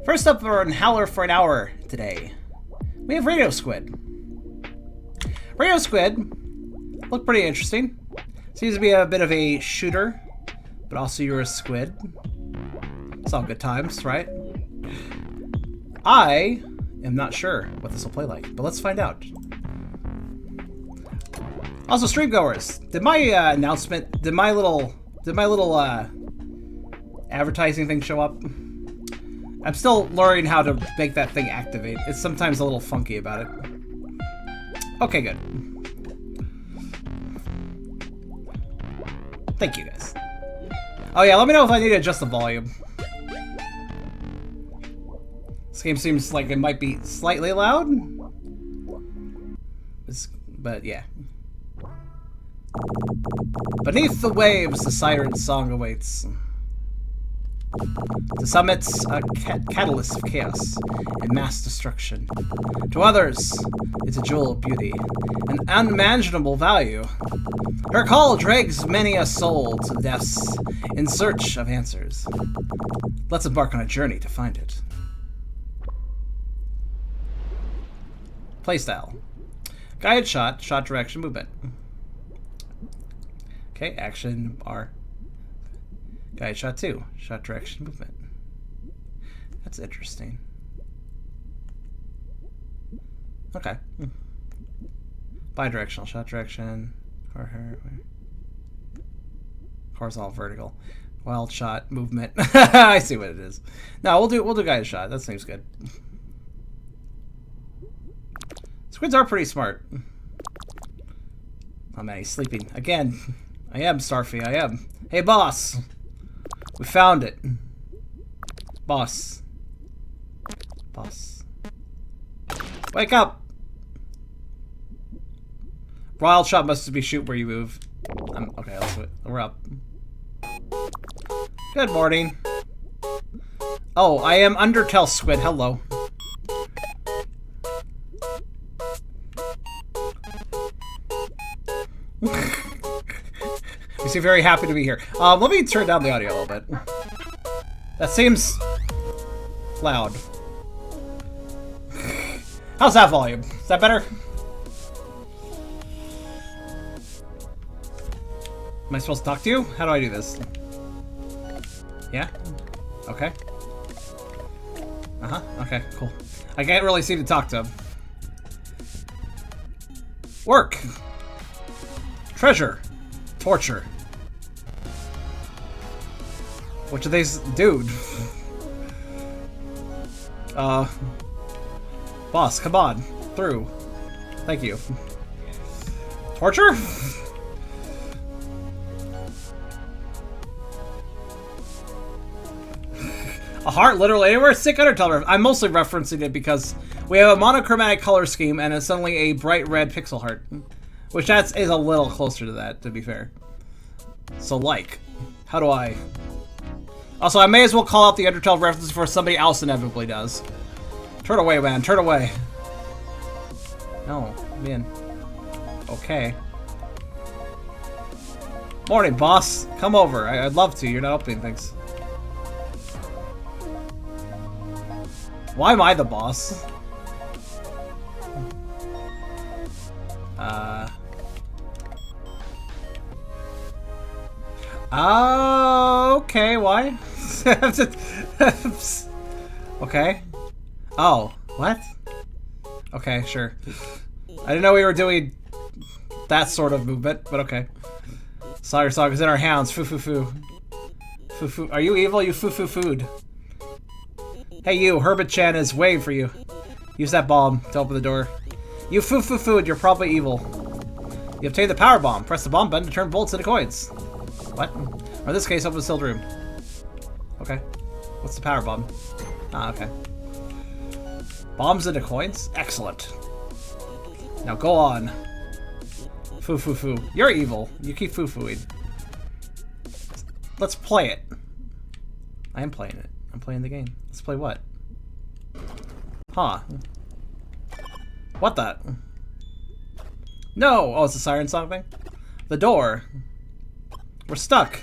First up, we're on Howler for an hour today. We have Radio Squid. Radio Squid look pretty interesting. Seems to be a bit of a shooter, but also you're a squid. It's all good times, right? I am not sure what this will play like, but let's find out. Also, stream goers, did my announcement, did my little advertising thing show up? I'm still learning how to make that thing activate. It's sometimes a little funky about it. Okay, good. Thank you, guys. Oh yeah, let me know if I need to adjust the volume. This game seems like it might be slightly loud. But yeah. Beneath the waves, the siren song awaits. To some, it's a catalyst of chaos and mass destruction. To others, it's a jewel of beauty, an unimaginable value. Her call drags many a soul to the depths in search of answers. Let's embark on a journey to find it. Playstyle. Guided shot, shot direction, movement. Okay, action R. Guided shot 2, shot direction, movement. That's interesting. Okay. Bidirectional, shot direction, horizontal, vertical. Wild shot, movement. I see what it is. No, we'll do guided shot. That seems good. Squids are pretty smart. Oh man, he's sleeping. Again. I am, Starfy, I am. Hey, boss! We found it. Boss. Boss. Wake up! Wild shot must be shoot where you move. Okay, let's do it. We're up. Good morning. Oh, I am Undertale Squid. Hello. You seem very happy to be here. Let me turn down the audio a little bit. That seems loud. How's that volume? Is that better? Am I supposed to talk to you? How do I do this? Yeah? Okay. Uh-huh. Okay, cool. I can't really seem to talk to him. Work. Treasure. Torture. What do these dude? Boss, come on. Through. Thank you. Torture? A heart literally anywhere. Sick Undertale. I'm mostly referencing it because we have a monochromatic color scheme and it's suddenly a bright red pixel heart. Which is a little closer to that, to be fair. So, like, how do I... Also, I may as well call out the Undertale reference before somebody else inevitably does. Turn away, man. Turn away. No, man. Okay. Morning, boss. Come over. I'd love to. You're not opening things. Why am I the boss? Okay, why? Okay. Oh, what? Okay, sure. I didn't know we were doing that sort of movement, but okay. Sire Song is in our hands. Foo foo foo. Foo foo. Are you evil? You foo foo food. Hey you, Herbert-chan is waiting for you. Use that bomb to open the door. You foo foo food, you're probably evil. You obtain the power bomb. Press the bomb button to turn bolts into coins. What? Or in this case, open the sealed room. Okay. What's the power bomb? Ah, okay. Bombs into coins? Excellent. Now go on. Foo foo foo. You're evil. You keep foo fooing. Let's play it. I am playing it. I'm playing the game. Let's play what? Huh. What the? No! Oh, it's a siren song thing? The door. We're stuck.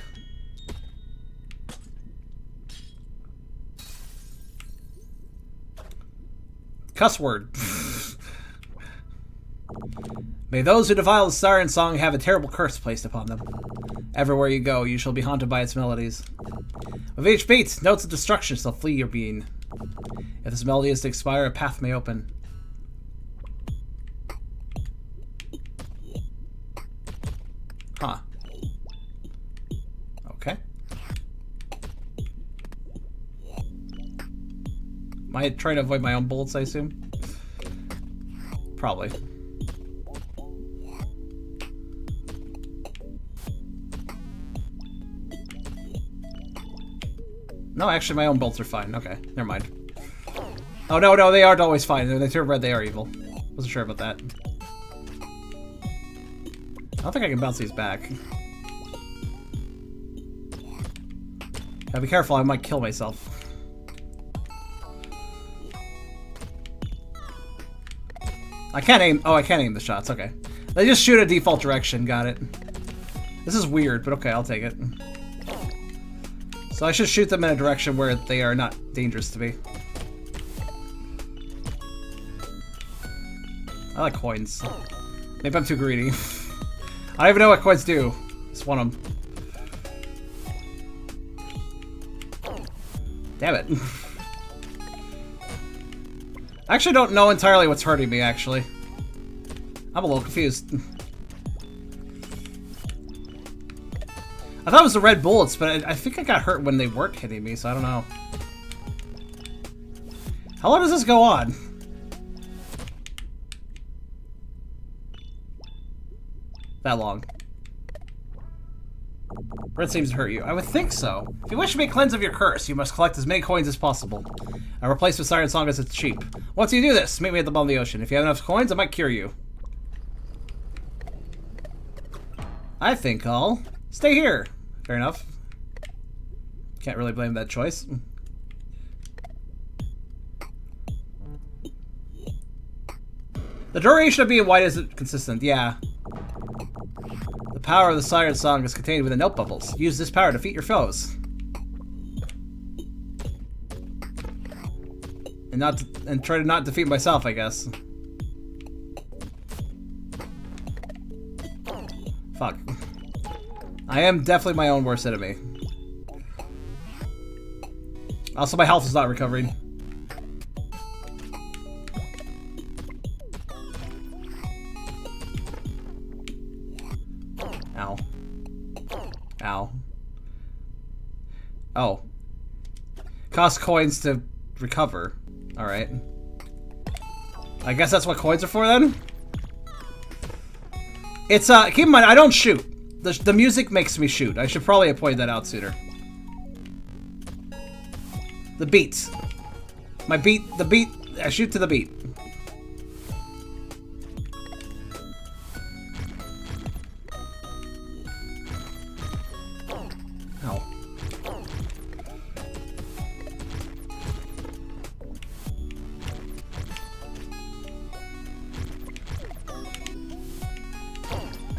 Cuss word. May those who defile the siren song have a terrible curse placed upon them. Everywhere you go, you shall be haunted by its melodies. With each beat, notes of destruction shall flee your being. If this melody is to expire, a path may open. Huh. Okay. Am I trying to avoid my own bullets, I assume? Probably. No, actually, my own bolts are fine. Okay, never mind. Oh, no, no, they aren't always fine. When they turn red, they are evil. Wasn't sure about that. I don't think I can bounce these back. Gotta be careful, I might kill myself. I can't aim. Oh, I can't aim the shots. Okay. They just shoot a default direction. Got it. This is weird, but okay, I'll take it. So I should shoot them in a direction where they are not dangerous to me. I like coins. Maybe I'm too greedy. I don't even know what coins do. Just want them. Damn it. I actually don't know entirely what's hurting me, actually. I'm a little confused. I thought it was the red bullets, but I think I got hurt when they weren't hitting me, so I don't know. How long does this go on? That long. Red seems to hurt you. I would think so. If you wish to be cleansed of your curse, you must collect as many coins as possible. And replace with Siren Song as it's cheap. Once you do this, meet me at the bottom of the ocean. If you have enough coins, I might cure you. I think I'll stay here. Fair enough. Can't really blame that choice. The duration of being white isn't consistent, yeah. The power of the Siren Song is contained within note bubbles. Use this power to defeat your foes. And try to not defeat myself, I guess. Fuck. I am definitely my own worst enemy. Also, my health is not recovering. Ow. Ow. Oh. Cost coins to recover. Alright. I guess that's what coins are for then? It's, keep in mind, I don't shoot. The music makes me shoot. I should probably have pointed that out sooner. The beats. The beat, I shoot to the beat. Ow.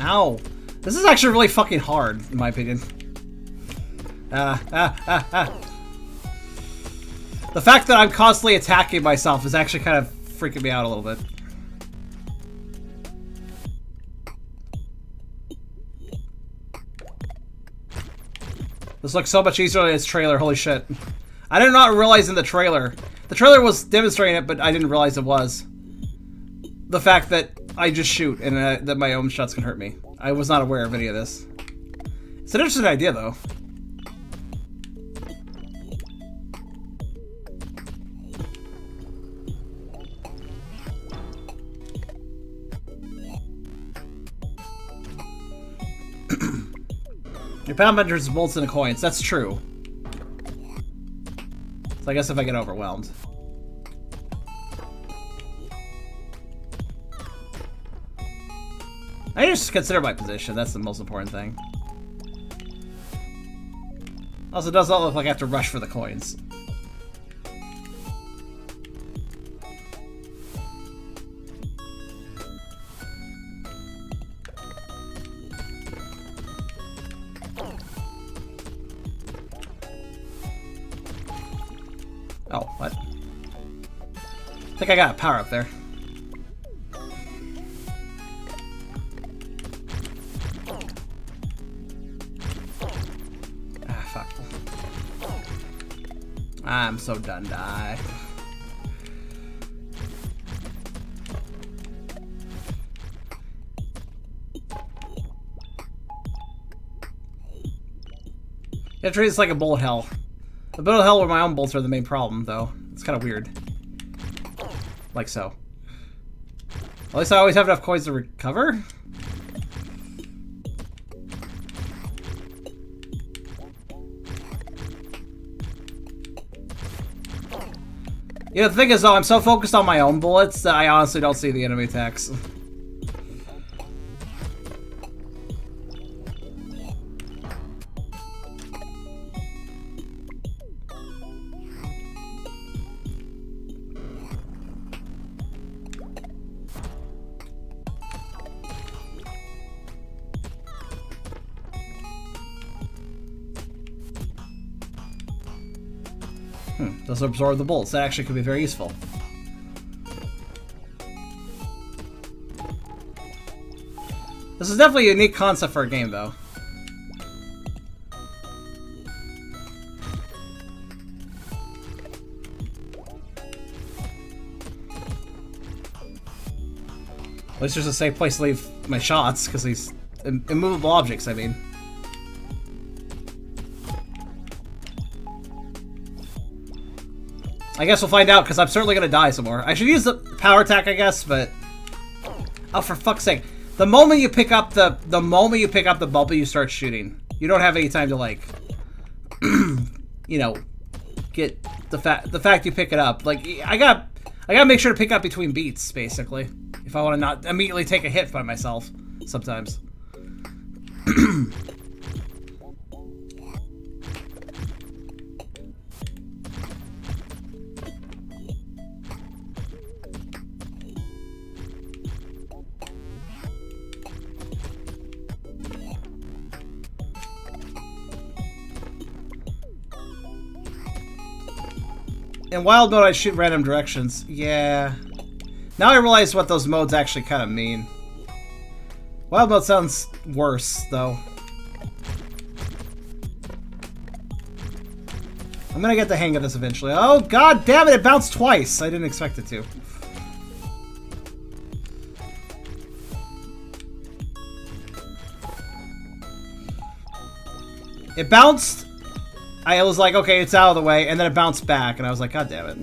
Ow. This is actually really fucking hard, in my opinion. The fact that I'm constantly attacking myself is actually kind of freaking me out a little bit. This looks so much easier than its trailer, holy shit. I did not realize in the trailer. The trailer was demonstrating it, but I didn't realize it was. The fact that I just shoot and that my own shots can hurt me. I was not aware of any of this. It's an interesting idea, though. Your pound enters bolts into coins. That's true. So I guess if I get overwhelmed. I just consider my position. That's the most important thing. Also, it does not look like I have to rush for the coins. Oh, what? I think I got a power up there. Ah, fuck. I'm so done, die. Yeah, treat this like a bullet hell. The bullet hell where my own bolts are the main problem, though. It's kind of weird. Like so. At least I always have enough coins to recover. Yeah, the thing is, though, I'm so focused on my own bullets that I honestly don't see the enemy attacks. Those absorb the bolts. That actually could be very useful. This is definitely a unique concept for a game, though. At least there's a safe place to leave my shots, because these immovable objects, I mean. I guess we'll find out, because I'm certainly going to die some more. I should use the power attack, I guess, but... Oh, for fuck's sake. The moment you pick up the bubble, you start shooting. You don't have any time to, like... you know... Get the fact you pick it up. Like, I gotta make sure to pick up between beats, basically. If I want to not immediately take a hit by myself, sometimes. In wild mode, I shoot random directions. Yeah. Now I realize what those modes actually kind of mean. Wild mode sounds worse, though. I'm gonna get the hang of this eventually. Oh, god damn it! It bounced twice! I didn't expect it to. It bounced... I was like, okay, it's out of the way, and then it bounced back, and I was like, god damn it.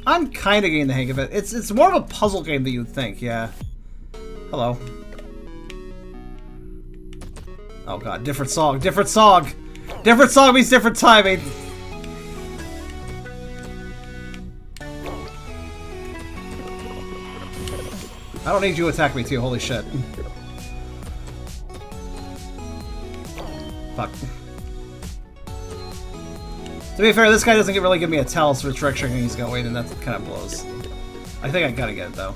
I'm kind of getting the hang of it. It's more of a puzzle game than you'd think, yeah. Hello. Oh god, different song, different song! Different song means different timing! I don't need you to attack me too, holy shit. Fuck. To be fair, this guy doesn't really give me a tell for which direction he's going, and that kind of blows. I think I gotta get it, though.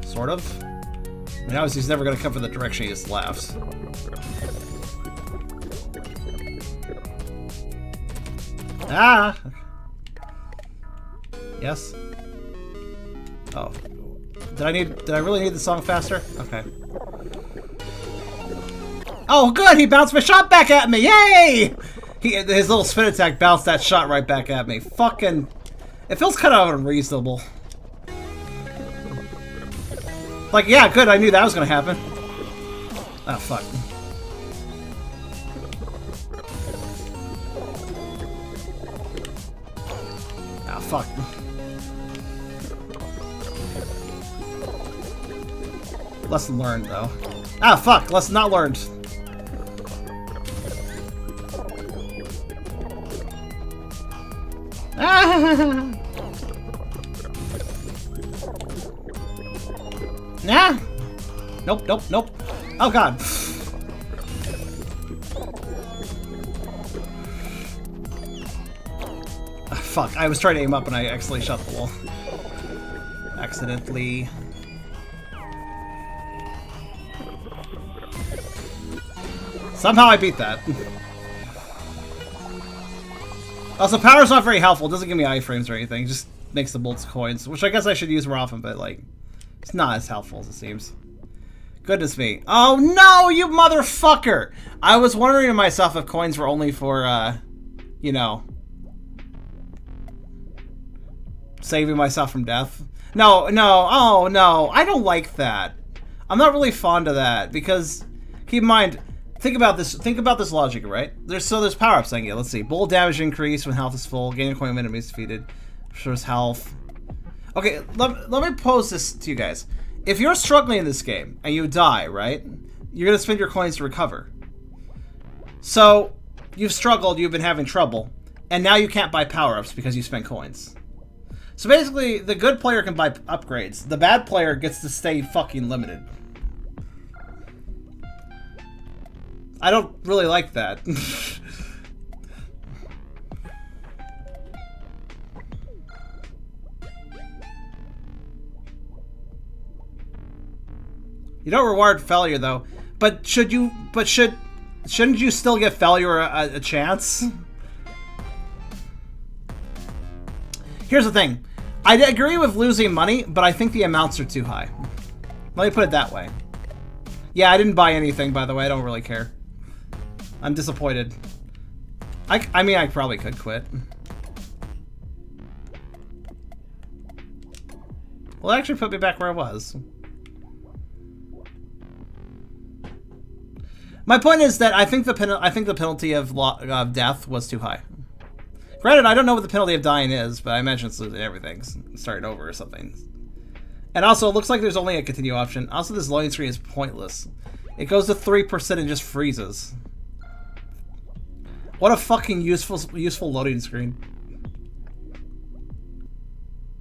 Sort of. I mean, obviously he's never gonna come from the direction he just left. Ah! Yes? Oh. Did I really need the song faster? Okay. Oh, good! He bounced my shot back at me! Yay! His little spin attack bounced that shot right back at me. Fucking... It feels kind of unreasonable. Like, yeah, good, I knew that was gonna happen. Ah, fuck. Ah, fuck. Lesson learned, though. Ah, fuck! Lesson not learned. Ah! Nah! Nope, nope, nope. Oh god. Fuck, I was trying to aim up and I accidentally shot the wall. Accidentally. Somehow I beat that. Also, power's not very helpful. It doesn't give me iframes or anything. It just makes the bolts coins, which I guess I should use more often, but, like, it's not as helpful as it seems. Goodness me. Oh, no, you motherfucker! I was wondering to myself if coins were only for, you know, saving myself from death. No, oh, no. I don't like that. I'm not really fond of that, because, keep in mind... Think about this logic, right? There's power-ups I can get. Let's see. Bullet damage increase when health is full. Gain a coin when enemy is defeated. Shows health. Okay, let me pose this to you guys. If you're struggling in this game and you die, right? You're gonna spend your coins to recover. So you've struggled, you've been having trouble, and now you can't buy power-ups because you spent coins. So basically, the good player can buy upgrades. The bad player gets to stay fucking limited. I don't really like that. You don't reward failure though. But shouldn't you still give failure a chance? Here's the thing. I agree with losing money, but I think the amounts are too high. Let me put it that way. Yeah, I didn't buy anything, by the way. I don't really care. I'm disappointed. I mean, I probably could quit. Well, it actually put me back where I was. My point is that I think the penalty of death was too high. Granted, I don't know what the penalty of dying is, but I imagine it's losing everything, starting over or something. And also, it looks like there's only a continue option. Also, this loading screen is pointless. It goes to 3% and just freezes. What a fucking useful loading screen.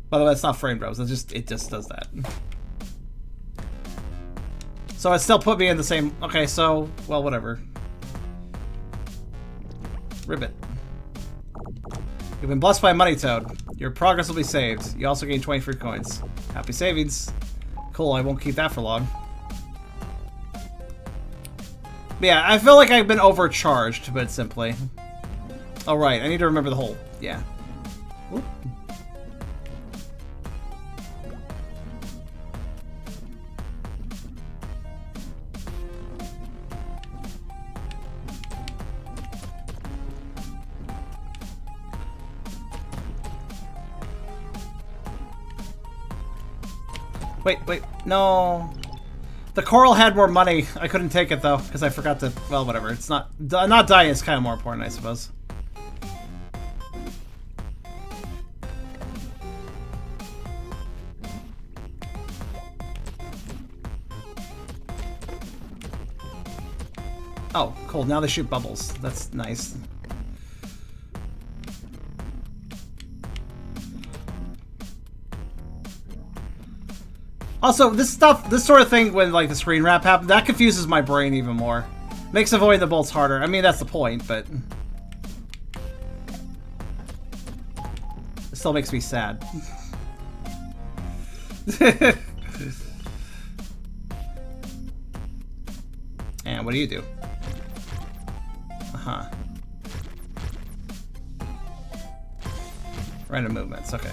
By the way, it's not frame drops. It just does that. So it still put me in the same. Okay, so well, whatever. Ribbit. You've been blessed by a money toad. Your progress will be saved. You also gain 20 free coins. Happy savings. Cool. I won't keep that for long. But yeah, I feel like I've been overcharged, to put it simply. Oh, right. I need to remember the whole... Yeah. Oop. Wait. No. The coral had more money. I couldn't take it though, because I forgot to. Well, whatever. It's not dying is kind of more important, I suppose. Oh, cool. Now they shoot bubbles. That's nice. Also, this sort of thing, when like the screen wrap happens, that confuses my brain even more. Makes avoiding the bolts harder. I mean, that's the point, but it still makes me sad. And what do you do? Uh-huh. Random movements, okay.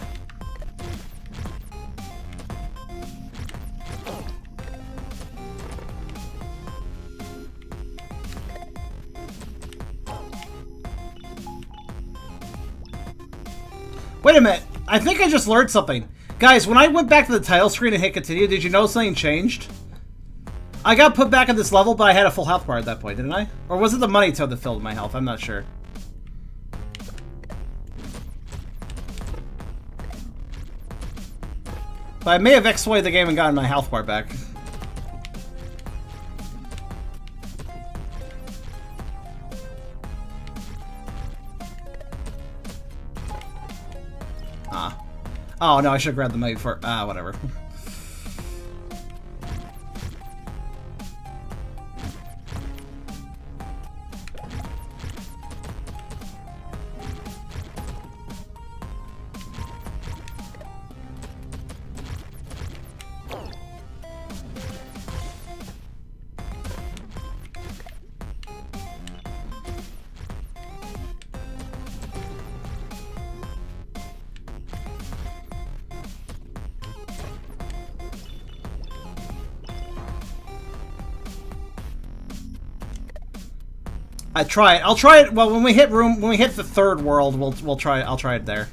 Wait a minute, I think I just learned something. Guys, when I went back to the title screen and hit continue, did you know something changed? I got put back at this level, but I had a full health bar at that point, didn't I? Or was it the money toad that filled my health? I'm not sure. But I may have exploited the game and gotten my health bar back. Ah. Oh no, I should have grabbed the money before. Ah, whatever. I try it. I'll try it. Well, when we hit the third world, we'll try it. I'll try it there.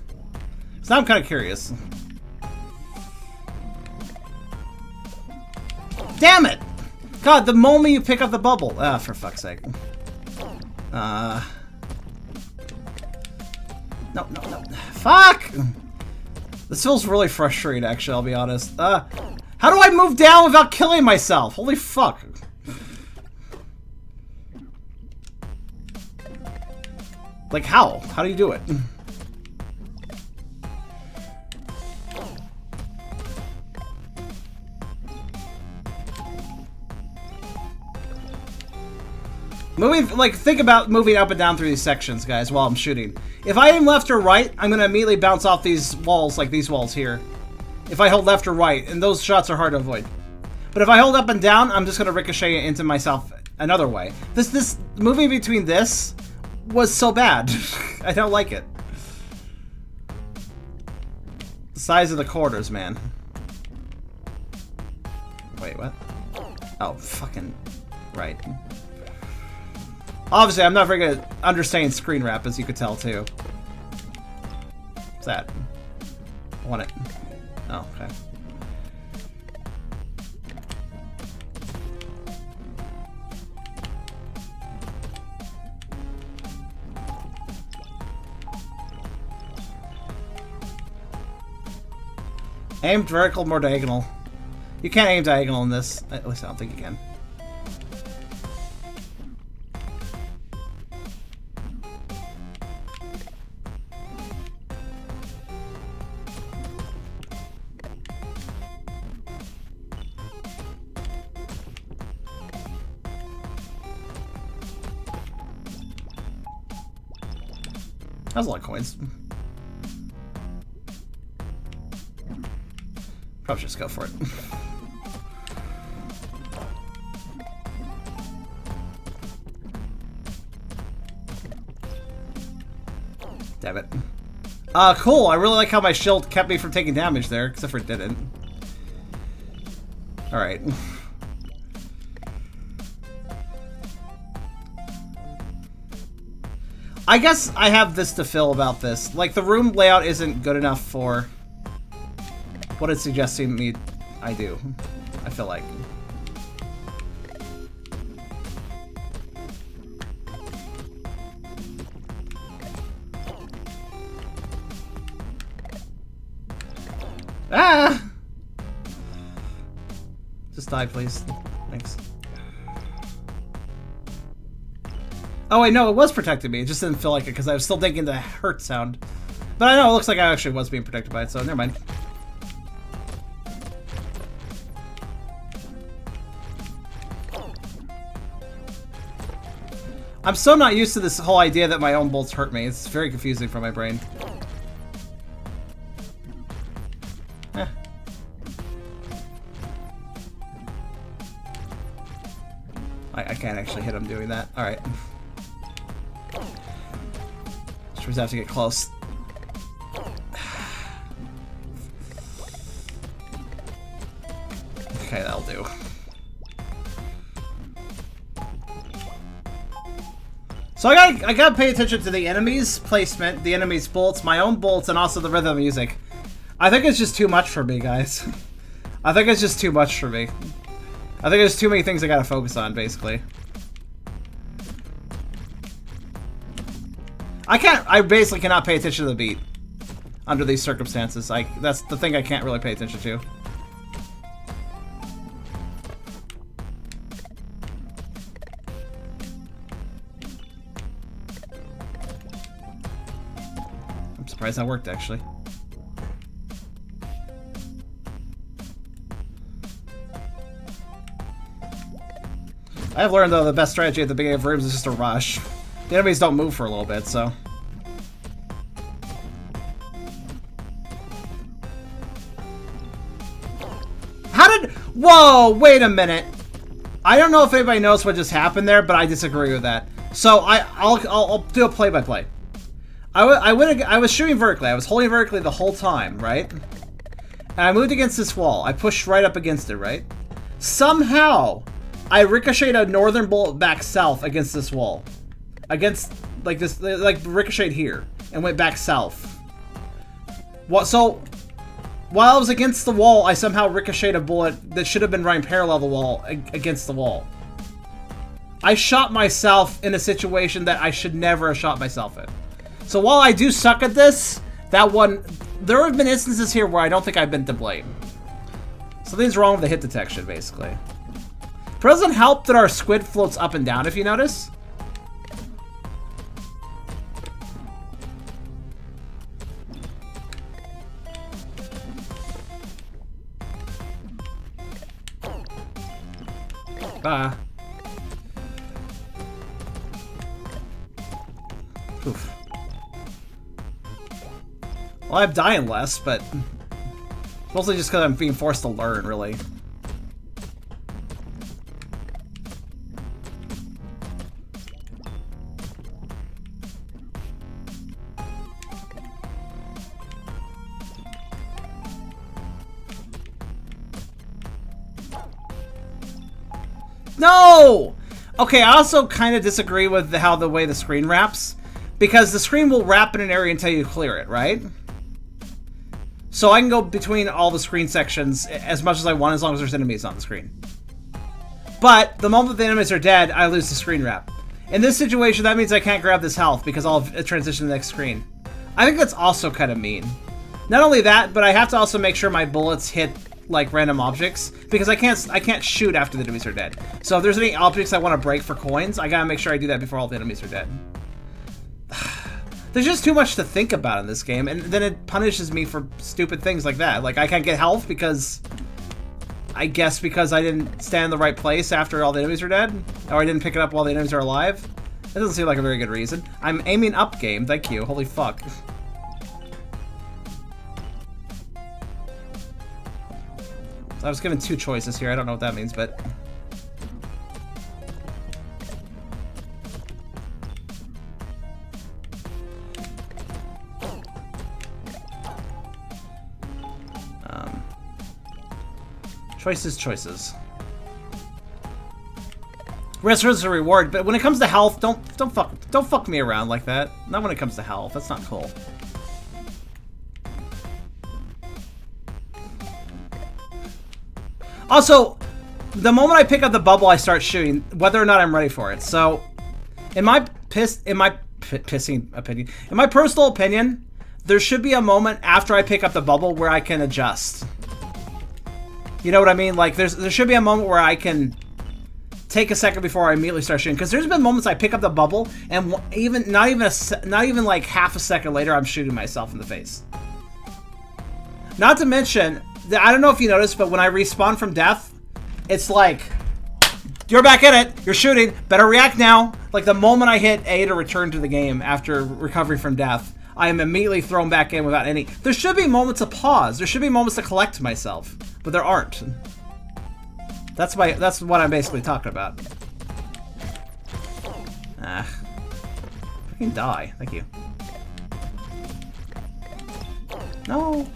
So now I'm kind of curious. Damn it! God, the moment you pick up the bubble. Ah, for fuck's sake. No. Fuck! This feels really frustrating, actually, I'll be honest. How do I move down without killing myself? Holy fuck. Like, how? How do you do it? Think about moving up and down through these sections, guys, while I'm shooting. If I aim left or right, I'm gonna immediately bounce off these walls, like these walls here. If I hold left or right, and those shots are hard to avoid. But if I hold up and down, I'm just gonna ricochet into myself another way. This moving between this was so bad. I don't like it. The size of the quarters, man. Wait, what? Oh, fucking right. Obviously, I'm not very good at understanding screen wrap, as you could tell, too. What's that? I want it. Oh, okay. Aim vertical, more diagonal. You can't aim diagonal in this. At least I don't think you can. That's a lot of coins. Probably just go for it. Damn it. Cool. I really like how my shield kept me from taking damage there, except for it didn't. Alright. I guess I have this to feel about this. Like, the room layout isn't good enough for what it's suggesting me I do, I feel like. Ah! Just die, please. Thanks. Oh wait, no, it was protecting me. It just didn't feel like it because I was still thinking the hurt sound. But I know it looks like I actually was being protected by it, so never mind. I'm so not used to this whole idea that my own bolts hurt me. It's very confusing for my brain. Eh. I can't actually hit him doing that. Alright. Just have to get close. Okay, that'll do. So I gotta pay attention to the enemy's placement, the enemy's bolts, my own bolts, and also the rhythm music. I think it's just too much for me, guys. I think it's just too much for me. I think there's too many things I gotta focus on, basically. I basically cannot pay attention to the beat under these circumstances. That's the thing I can't really pay attention to. I'm surprised that worked, actually. I've learned, though, the best strategy at the beginning of rooms is just to rush. The enemies don't move for a little bit, so... Whoa, wait a minute. I don't know if anybody knows what just happened there, but I disagree with that. So I'll do a play-by-play. I was shooting vertically. I was holding vertically the whole time, right? And I moved against this wall. I pushed right up against it, right? Somehow, I ricocheted a northern bullet back south against this wall. against, like this, like ricocheted here and went back south. What? So while I was against the wall, I somehow ricocheted a bullet that should have been running parallel to the wall against the wall. I shot myself in a situation that I should never have shot myself in. So while I do suck at this, there have been instances here where I don't think I've been to blame. Something's wrong with the hit detection, basically. It doesn't help that our squid floats up and down, if you notice. Oof. Well, I'm dying less, but mostly just because I'm being forced to learn, really. No! Okay, I also kind of disagree with the way the screen wraps. Because the screen will wrap in an area until you clear it, right? So I can go between all the screen sections as much as I want as long as there's enemies on the screen. But the moment the enemies are dead, I lose the screen wrap. In this situation, that means I can't grab this health because I'll transition to the next screen. I think that's also kind of mean. Not only that, but I have to also make sure my bullets hit like random objects because I can't shoot after the enemies are dead. So if there's any objects I want to break for coins, I gotta make sure I do that before all the enemies are dead. There's just too much to think about in this game, and then it punishes me for stupid things like that. Like, I can't get health because... I guess because I didn't stand in the right place after all the enemies are dead? Or I didn't pick it up while the enemies are alive? That doesn't seem like a very good reason. I'm aiming up game, thank you. Holy fuck. I was given 2 choices here, I don't know what that means, but... Choices. Rest is a reward, but when it comes to health, don't fuck me around like that. Not when it comes to health. That's not cool. Also, the moment I pick up the bubble, I start shooting, whether or not I'm ready for it. So, in my personal opinion, there should be a moment after I pick up the bubble where I can adjust. You know what I mean? Like, there should be a moment where I can take a second before I immediately start shooting. Because there's been moments I pick up the bubble, and not even like half a second later, I'm shooting myself in the face. Not to mention, I don't know if you noticed, but when I respawn from death, it's like, you're back in it, you're shooting, better react now. Like, the moment I hit A to return to the game after recovery from death, I am immediately thrown back in without any... There should be moments of pause. There should be moments to collect myself. But there aren't. That's what I'm basically talking about. Ah. Freaking die. Thank you. No.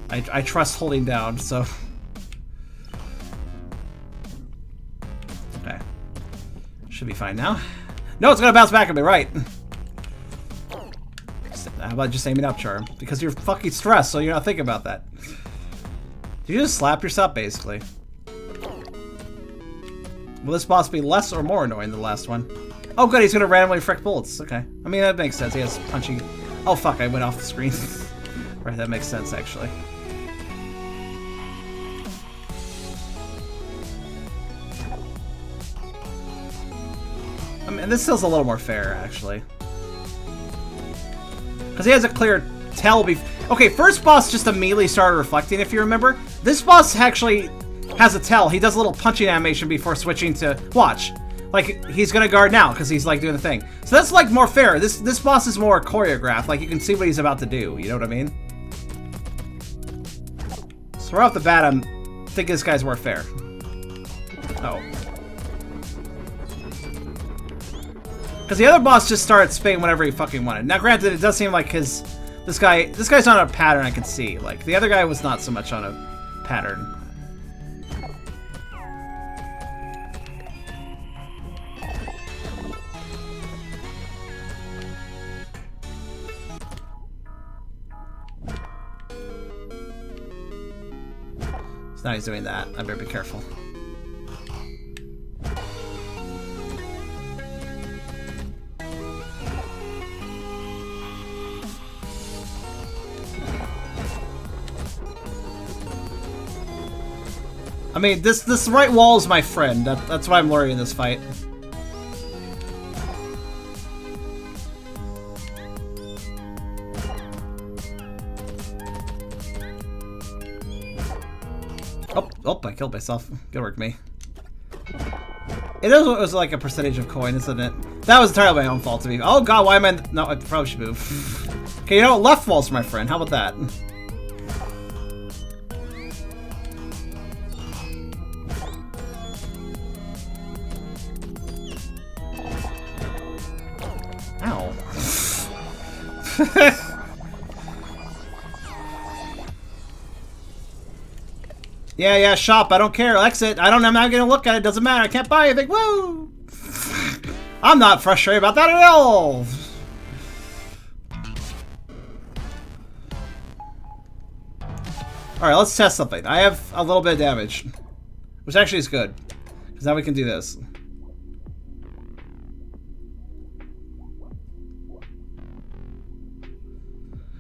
I trust holding down, so... Okay. Should be fine now. No, it's gonna bounce back at me, right? How about just aiming up, Charm? Because you're fucking stressed, so you're not thinking about that. You just slap yourself, basically. Will this boss be less or more annoying than the last one? Oh good, he's gonna randomly frick bullets. Okay. I mean, that makes sense. He has punchy... Oh fuck, I went off the screen. Right, that makes sense, actually. I mean, this feels a little more fair, actually. Because he has a clear tell Okay, first boss just immediately started reflecting, if you remember. This boss actually has a tell. He does a little punching animation before switching to... Watch. Like, he's gonna guard now, because he's, like, doing the thing. So that's, like, more fair. This boss is more choreographed. Like, you can see what he's about to do. You know what I mean? So right off the bat, I'm thinking this guy's more fair. Oh. Because the other boss just started spinning whenever he fucking wanted. Now, granted, it does seem like this guy's on a pattern I can see. Like, the other guy was not so much on a pattern. So now he's doing that. I better be careful. I mean, this right wall is my friend. That's why I'm learning in this fight. Oh, I killed myself. Good work, me. It was like a percentage of coin, isn't it? That was entirely my own fault to me. Oh god, why am I... No, I probably should move. Okay, you know what? Left wall's my friend. How about that? Ow. Yeah, shop. I don't care. Exit. I'm not gonna look at it. Doesn't matter. I can't buy anything. Woo! I'm not frustrated about that at all. Alright, let's test something. I have a little bit of damage, which actually is good, because now we can do this.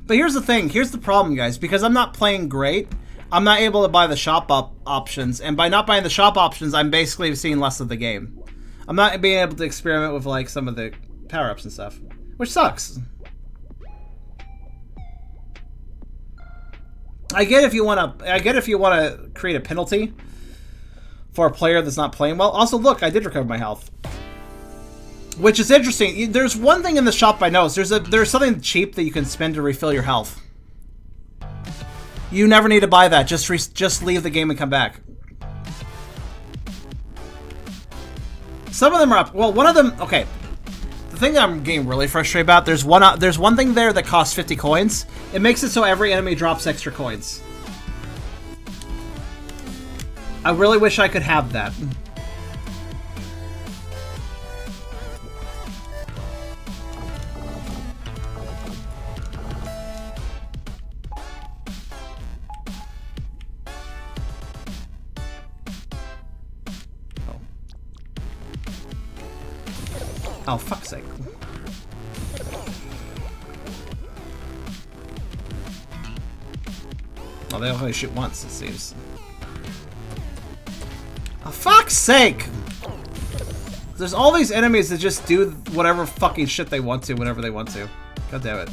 But here's the thing. Here's the problem, guys. Because I'm not playing great, I'm not able to buy the shop options, and by not buying the shop options, I'm basically seeing less of the game. I'm not being able to experiment with like some of the power-ups and stuff, which sucks. I get if you want to create a penalty for a player that's not playing well. Also, look, I did recover my health, which is interesting. There's one thing in the shop I noticed. There's something cheap that you can spend to refill your health. You never need to buy that. Just leave the game and come back. Some of them are up. Well, one of them. Okay. The thing that I'm getting really frustrated about. There's one thing there that costs 50 coins. It makes it so every enemy drops extra coins. I really wish I could have that. Oh, fuck's sake. Oh, they only shoot once, it seems. Oh, fuck's sake! There's all these enemies that just do whatever fucking shit they want to whenever they want to. God damn it.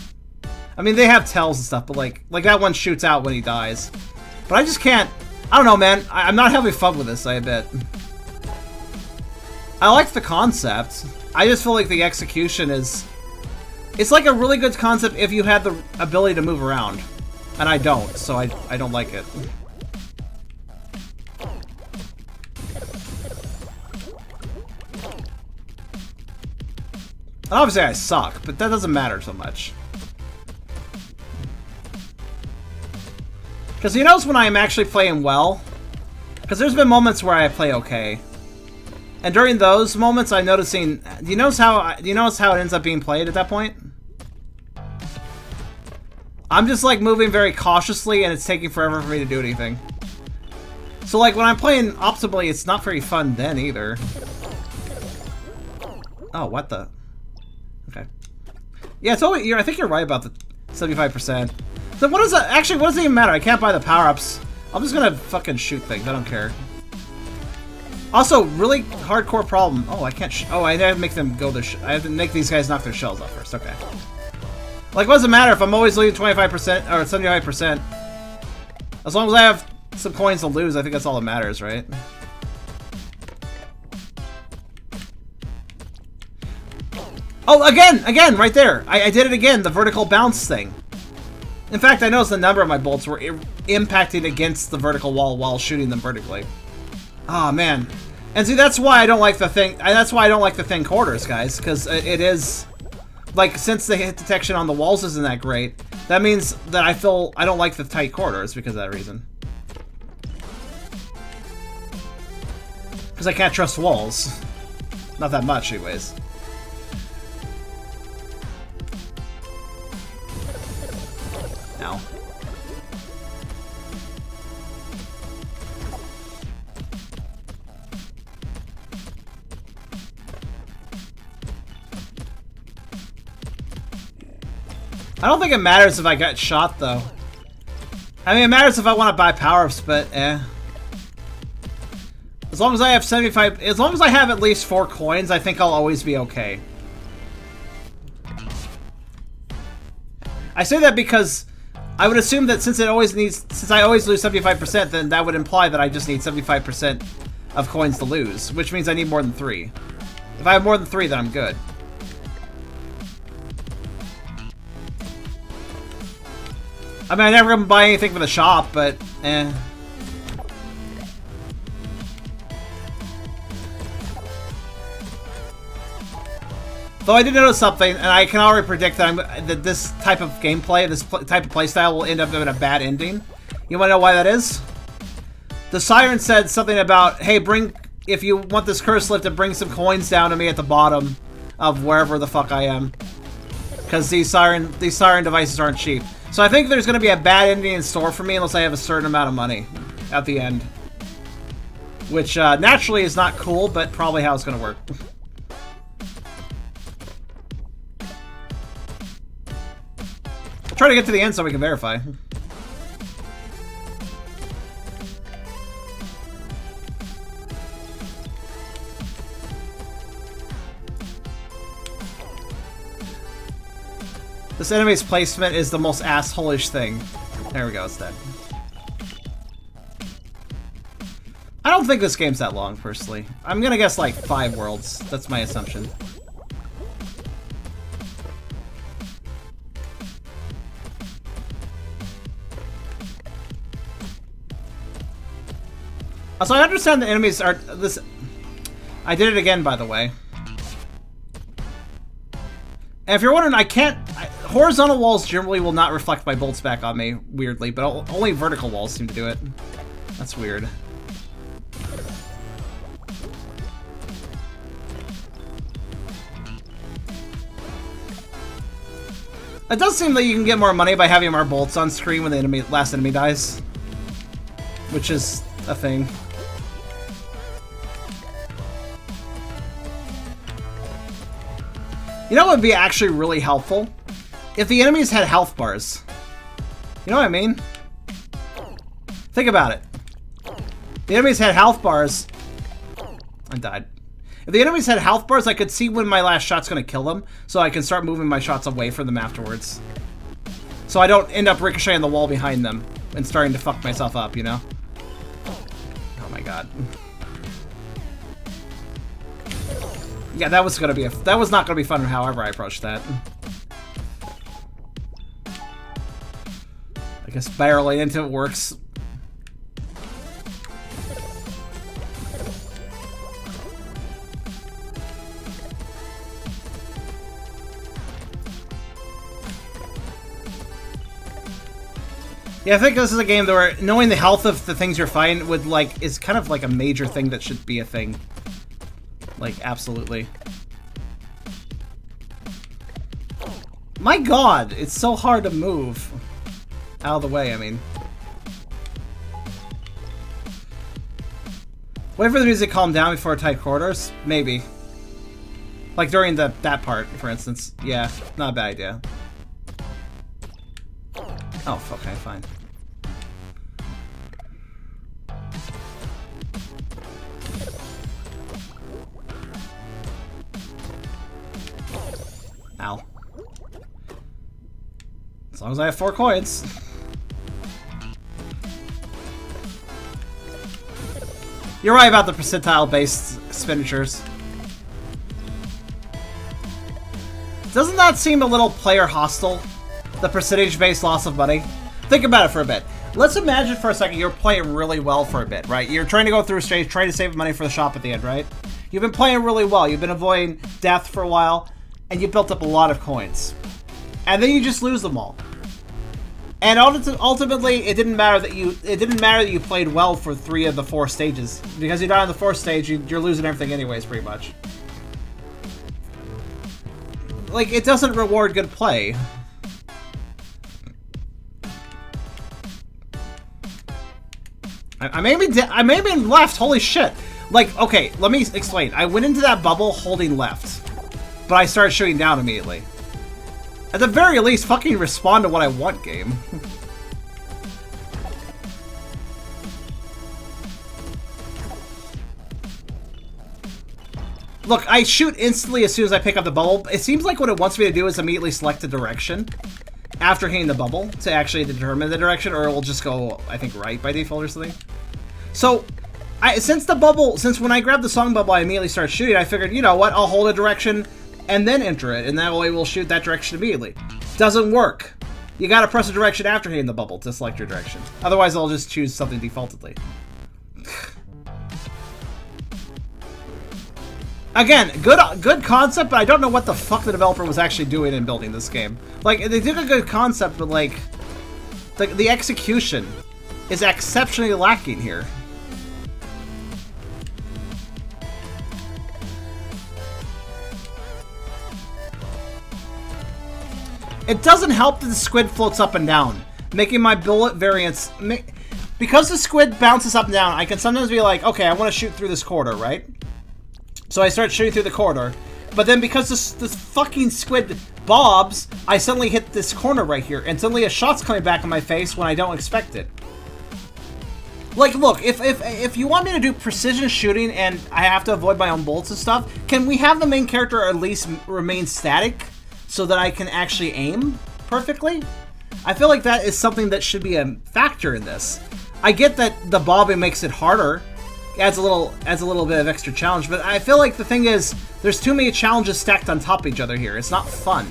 I mean, they have tells and stuff, but like that one shoots out when he dies. But I just can't... I don't know, man. I'm not having fun with this, I admit. I like the concept. I just feel like the execution is... It's like a really good concept if you had the ability to move around. And I don't, so I don't like it. And obviously I suck, but that doesn't matter so much. Because you notice when I'm actually playing well? Because there's been moments where I play okay. And during those moments, I'm noticing. Do you notice how it ends up being played at that point? I'm just like moving very cautiously, and it's taking forever for me to do anything. So like when I'm playing optimally, it's not very fun then either. Oh, what the? Okay. Yeah, totally. I think you're right about the 75%. So what does that actually? What does it even matter? I can't buy the power-ups. I'm just gonna fucking shoot things. I don't care. Also, really hardcore problem. Oh, I can't. Oh, I have to make them go. I have to make these guys knock their shells off first. Okay. Like, what does it matter if I'm always losing 25% or 75%? As long as I have some coins to lose, I think that's all that matters, right? Oh, again, right there. I did it again. The vertical bounce thing. In fact, I noticed the number of my bolts were impacting against the vertical wall while shooting them vertically. Oh man, and see that's why I don't like the thing. That's why I don't like the thin quarters, guys, because it is like since the hit detection on the walls isn't that great. That means that I don't like the tight quarters because of that reason. Because I can't trust walls. Not that much, anyways. Ow. I don't think it matters if I get shot, though. I mean, it matters if I want to buy power-ups, but eh. As long as I have 75... As long as I have at least 4 coins, I think I'll always be okay. I say that because I would assume that since I always lose 75%, then that would imply that I just need 75% of coins to lose, which means I need more than 3. If I have more than 3, then I'm good. I mean, I never gonna buy anything for the shop, but eh. Though I did notice something, and I can already predict that this type of gameplay, this type of playstyle will end up in a bad ending. You wanna know why that is? The Siren said something about, hey, if you want this curse lifted, bring some coins down to me at the bottom of wherever the fuck I am. Because these siren devices aren't cheap. So I think there's going to be a bad ending in store for me unless I have a certain amount of money at the end. Which, naturally is not cool, but probably how it's going to work. I'll try to get to the end so we can verify. This enemy's placement is the most asshole-ish thing. There we go, it's dead. I don't think this game's that long, personally. I'm gonna guess like 5 worlds. That's my assumption. So I understand the enemies are... this. I did it again, by the way. And if you're wondering, I can't... horizontal walls generally will not reflect my bolts back on me, weirdly, but only vertical walls seem to do it. That's weird. It does seem that you can get more money by having more bolts on screen when the last enemy dies. Which is a thing. You know what would be actually really helpful? If the enemies had health bars. You know what I mean? Think about it. The enemies had health bars. I died. If the enemies had health bars, I could see when my last shot's gonna kill them, so I can start moving my shots away from them afterwards. So I don't end up ricocheting the wall behind them and starting to fuck myself up, you know? Oh my god. Yeah, that was not gonna be fun however I approached that. I guess barreling into it works. Yeah, I think this is a game where knowing the health of the things you're fighting would is kind of like a major thing that should be a thing. Like, absolutely. My god, it's so hard to move. Out of the way, I mean. Wait for the music to calm down before tight corridors? Maybe. Like during that part, for instance. Yeah, not a bad idea. Oh, okay, fine. Ow. As long as I have 4 coins. You're right about the percentile-based expenditures. Doesn't that seem a little player hostile? The percentage-based loss of money? Think about it for a bit. Let's imagine for a second you're playing really well for a bit, right? You're trying to go through a stage, trying to save money for the shop at the end, right? You've been playing really well. You've been avoiding death for a while, and you built up a lot of coins. And then you just lose them all. And ultimately, it didn't matter that you played well for 3 of the 4 stages, because you die on the 4th stage, you're losing everything anyways, pretty much. Like, it doesn't reward good play. I may have been left. Holy shit! Like, okay, let me explain. I went into that bubble holding left, but I started shooting down immediately. At the very least, fucking respond to what I want, game. Look, I shoot instantly as soon as I pick up the bubble. It seems like what it wants me to do is immediately select a direction after hitting the bubble to actually determine the direction, or it will just go, I think, right by default or something. So, since when I grabbed the song bubble, I immediately started shooting, I figured, you know what, I'll hold a direction and then enter it, and that way we'll shoot that direction immediately. Doesn't work. You gotta press a direction after hitting the bubble to select your direction. Otherwise, I'll just choose something defaultedly. Again, good concept, but I don't know what the fuck the developer was actually doing in building this game. Like, they did a good concept, but like, the execution is exceptionally lacking here. It doesn't help that the squid floats up and down, making my bullet variance... Because the squid bounces up and down, I can sometimes be like, okay, I want to shoot through this corridor, right? So I start shooting through the corridor. But then because this fucking squid bobs, I suddenly hit this corner right here, and suddenly a shot's coming back in my face when I don't expect it. Like, look, if you want me to do precision shooting and I have to avoid my own bullets and stuff, can we have the main character at least remain static so that I can actually aim perfectly? I feel like that is something that should be a factor in this. I get that the bobbing makes it harder, adds a little bit of extra challenge, but I feel like the thing is, there's too many challenges stacked on top of each other here. It's not fun.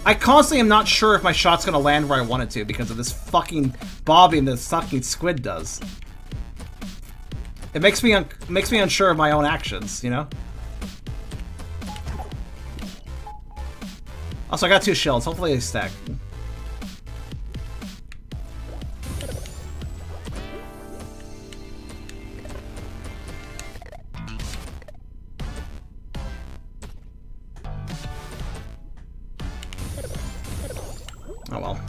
I constantly am not sure if my shot's gonna land where I want it to because of this fucking bobbing the fucking squid does. It makes me unsure of my own actions, you know? Also, I got 2 shields. Hopefully they stack. Oh well.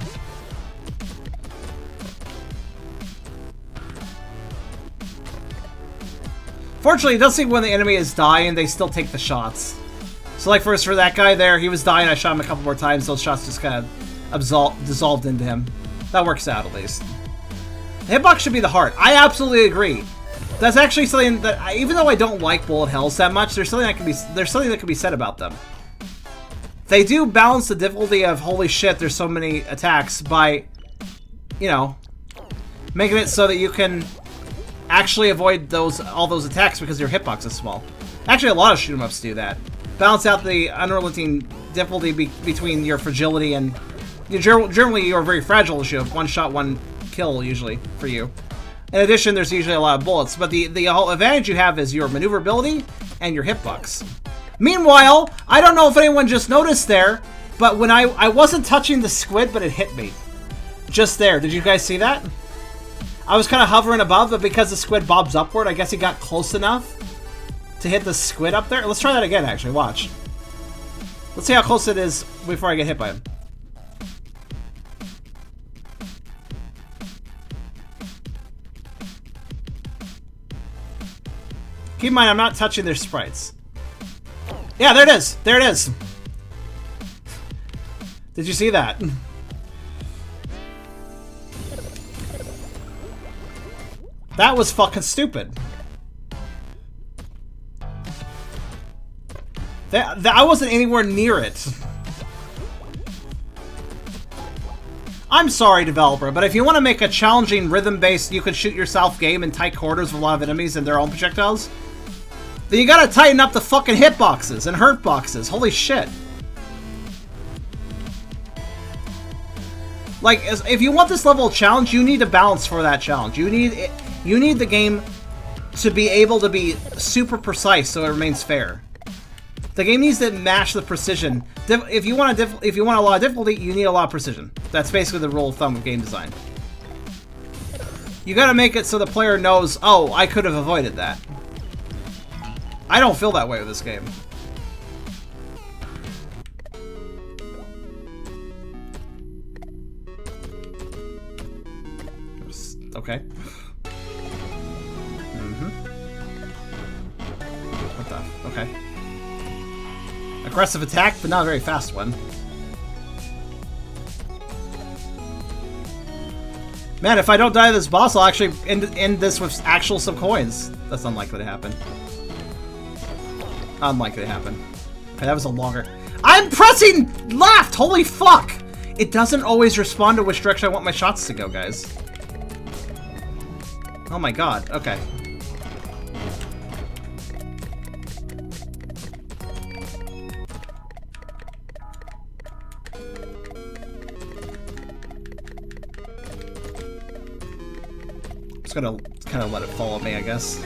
Fortunately, it does seem when the enemy is dying, they still take the shots. So like for that guy there, he was dying, I shot him a couple more times, those shots just kind of dissolved into him. That works out at least. The hitbox should be the heart. I absolutely agree. That's actually something that, even though I don't like bullet hells that much, there's something that can be said about them. They do balance the difficulty of, holy shit, there's so many attacks by, you know, making it so that you can actually avoid all those attacks because your hitbox is small. Actually, a lot of shoot 'em ups do that. Balance out the unrelenting difficulty between your fragility and... Generally, you're very fragile to shoot. One shot, one kill, usually, for you. In addition, there's usually a lot of bullets, but the whole advantage you have is your maneuverability and your hitbox. Meanwhile, I don't know if anyone just noticed there, but when I wasn't touching the squid, but it hit me. Just there. Did you guys see that? I was kind of hovering above, but because the squid bobs upward, I guess he got close enough to hit the squid up there. Let's try that again, actually. Watch. Let's see how close it is before I get hit by him. Keep in mind, I'm not touching their sprites. Yeah, there it is. There it is. Did you see that? That was fucking stupid. I wasn't anywhere near it. I'm sorry, developer, but if you want to make a challenging rhythm-based, you can shoot yourself game in tight quarters with a lot of enemies and their own projectiles, then you gotta tighten up the fucking hitboxes and hurt boxes. Holy shit. Like, if you want this level of challenge, you need a balance for that challenge. You need the game to be able to be super precise so it remains fair. The game needs to match the precision. If you want a lot of difficulty, you need a lot of precision. That's basically the rule of thumb of game design. You gotta make it so the player knows, oh, I could have avoided that. I don't feel that way with this game. Okay. What the? Okay. Aggressive attack, but not a very fast one. Man, if I don't die to this boss, I'll actually end this with actual some coins. That's unlikely to happen. Unlikely to happen. Okay, that was a longer... I'm pressing left! Holy fuck! It doesn't always respond to which direction I want my shots to go, guys. Oh my god, okay. Just gonna kind of let it follow me, I guess.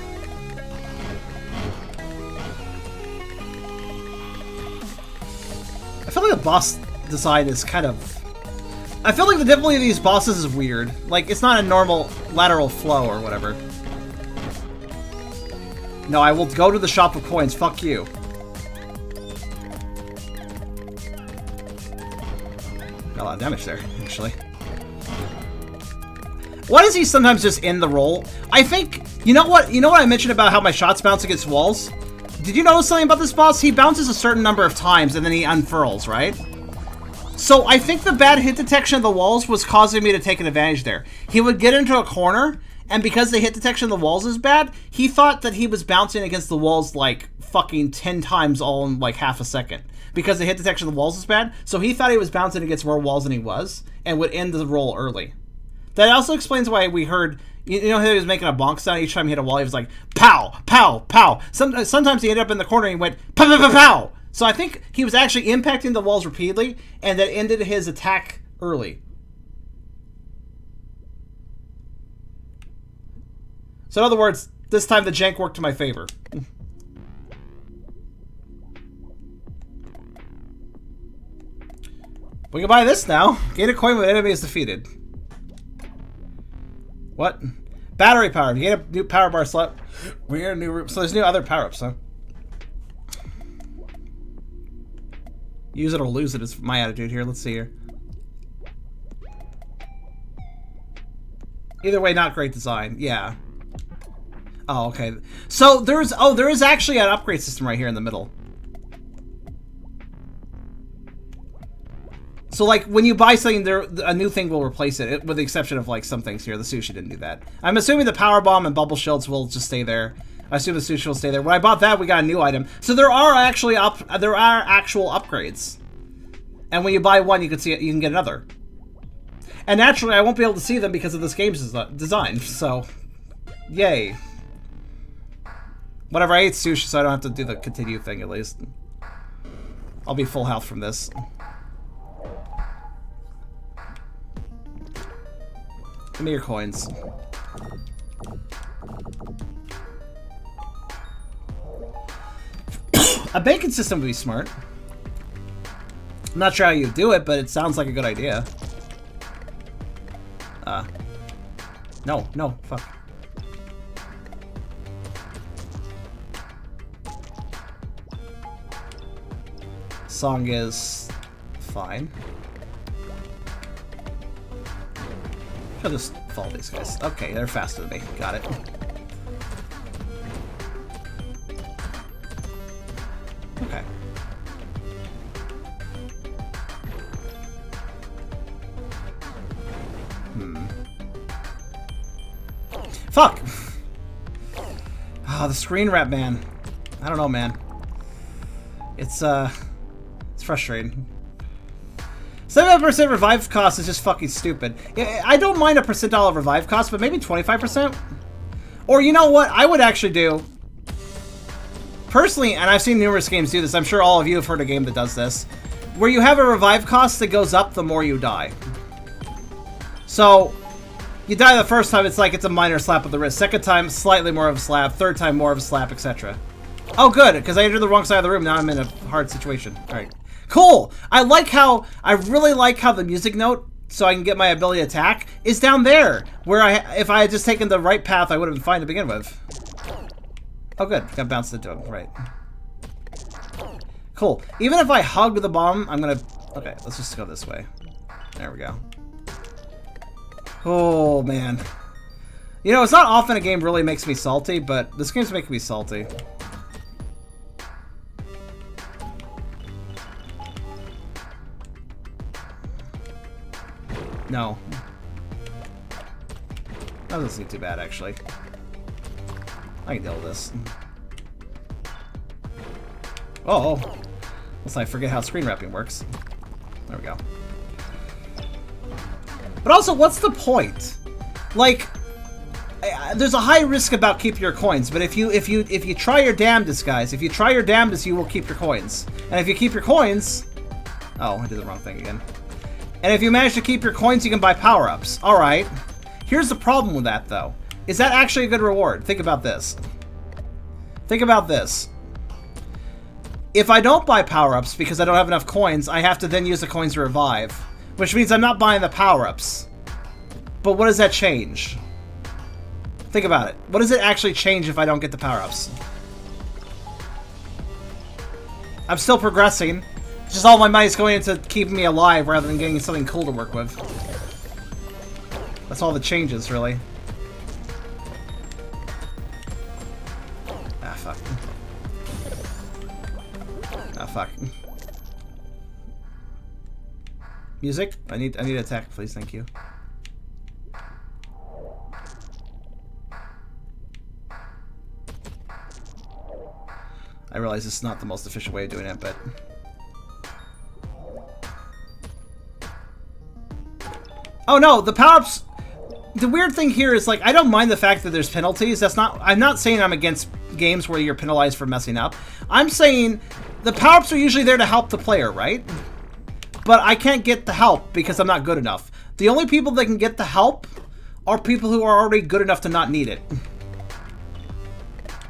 I feel like the boss design is kind of... I feel like the difficulty of these bosses is weird. Like, it's not a normal lateral flow or whatever. No, I will go to the shop of coins. Fuck you. Got a lot of damage there, actually. Why is he sometimes just in the roll? I think... You know what I mentioned about how my shots bounce against walls? Did you notice something about this boss? He bounces a certain number of times and then he unfurls, right? So I think the bad hit detection of the walls was causing me to take an advantage there. He would get into a corner, and because the hit detection of the walls is bad, he thought that he was bouncing against the walls like fucking 10 times all in like half a second. Because the hit detection of the walls is bad, so he thought he was bouncing against more walls than he was, and would end the roll early. That also explains why we heard, you know how he was making a bonk sound each time he hit a wall? He was like, pow, pow, pow. Sometimes he ended up in the corner and he went, pow, pow, pow, pow. So I think he was actually impacting the walls repeatedly, and that ended his attack early. So in other words, this time the jank worked to my favor. We can buy this now. Gain a coin when enemy is defeated. What? Battery power. You get a new power bar slot. We get a new room. So there's new other power-ups, huh? Use it or lose it is my attitude here. Let's see here. Either way, not great design. Yeah. Oh, okay. So there is actually an upgrade system right here in the middle. So like when you buy something, a new thing will replace it, with the exception of like some things here. The sushi didn't do that. I'm assuming the power bomb and bubble shields will just stay there. I assume the sushi will stay there. When I bought that, we got a new item. So there are actually actual upgrades. And when you buy one, you can see it, you can get another. And naturally, I won't be able to see them because of this game's design. So, yay. Whatever, I ate sushi, so I don't have to do the continue thing at least. I'll be full health from this. Give me your coins. A banking system would be smart. I'm not sure how you do it, but it sounds like a good idea. No, fuck. Song is fine. I'll just follow these guys. Okay, they're faster than me. Got it. Okay. Fuck! Oh, the screen wrap, man. I don't know, man. It's frustrating. 7% revive cost is just fucking stupid. I don't mind a percentile of revive cost, but maybe 25%? Or you know what I would actually do? Personally, and I've seen numerous games do this, I'm sure all of you have heard a game that does this, where you have a revive cost that goes up the more you die. So, you die the first time, it's like it's a minor slap of the wrist. Second time, slightly more of a slap. Third time, more of a slap, etc. Oh, good, because I entered the wrong side of the room. Now I'm in a hard situation. All right. Cool. I really like how the music note, so I can get my ability to attack, is down there. Where if I had just taken the right path, I would have been fine to begin with. Oh, good. Got bounced into him. Right. Cool. Even if I hug the bomb, I'm gonna... Okay, let's just go this way. There we go. Oh, man. You know, it's not often a game really makes me salty, but this game's making me salty. No. That doesn't seem too bad, actually. I can deal with this. Oh. Let's not forget how screen wrapping works. There we go. But also, what's the point? Like, there's a high risk about keeping your coins, but if you try your damnedest, guys, if you try your damnedest, you will keep your coins. And if you keep your coins... Oh, I did the wrong thing again. And if you manage to keep your coins, you can buy power-ups. Alright. Here's the problem with that, though. Is that actually a good reward? Think about this. Think about this. If I don't buy power-ups because I don't have enough coins, I have to then use the coins to revive. Which means I'm not buying the power-ups. But what does that change? Think about it. What does it actually change if I don't get the power-ups? I'm still progressing. Just all my money's going into keeping me alive rather than getting something cool to work with. That's all the changes, really. Ah, fuck. Ah, fuck. Music? I need attack, please, thank you. I realize this is not the most efficient way of doing it, but... Oh no, the power-ups... The weird thing here is, like, I don't mind the fact that there's penalties. That's not... I'm not saying I'm against games where you're penalized for messing up. I'm saying the power-ups are usually there to help the player, right? But I can't get the help because I'm not good enough. The only people that can get the help are people who are already good enough to not need it.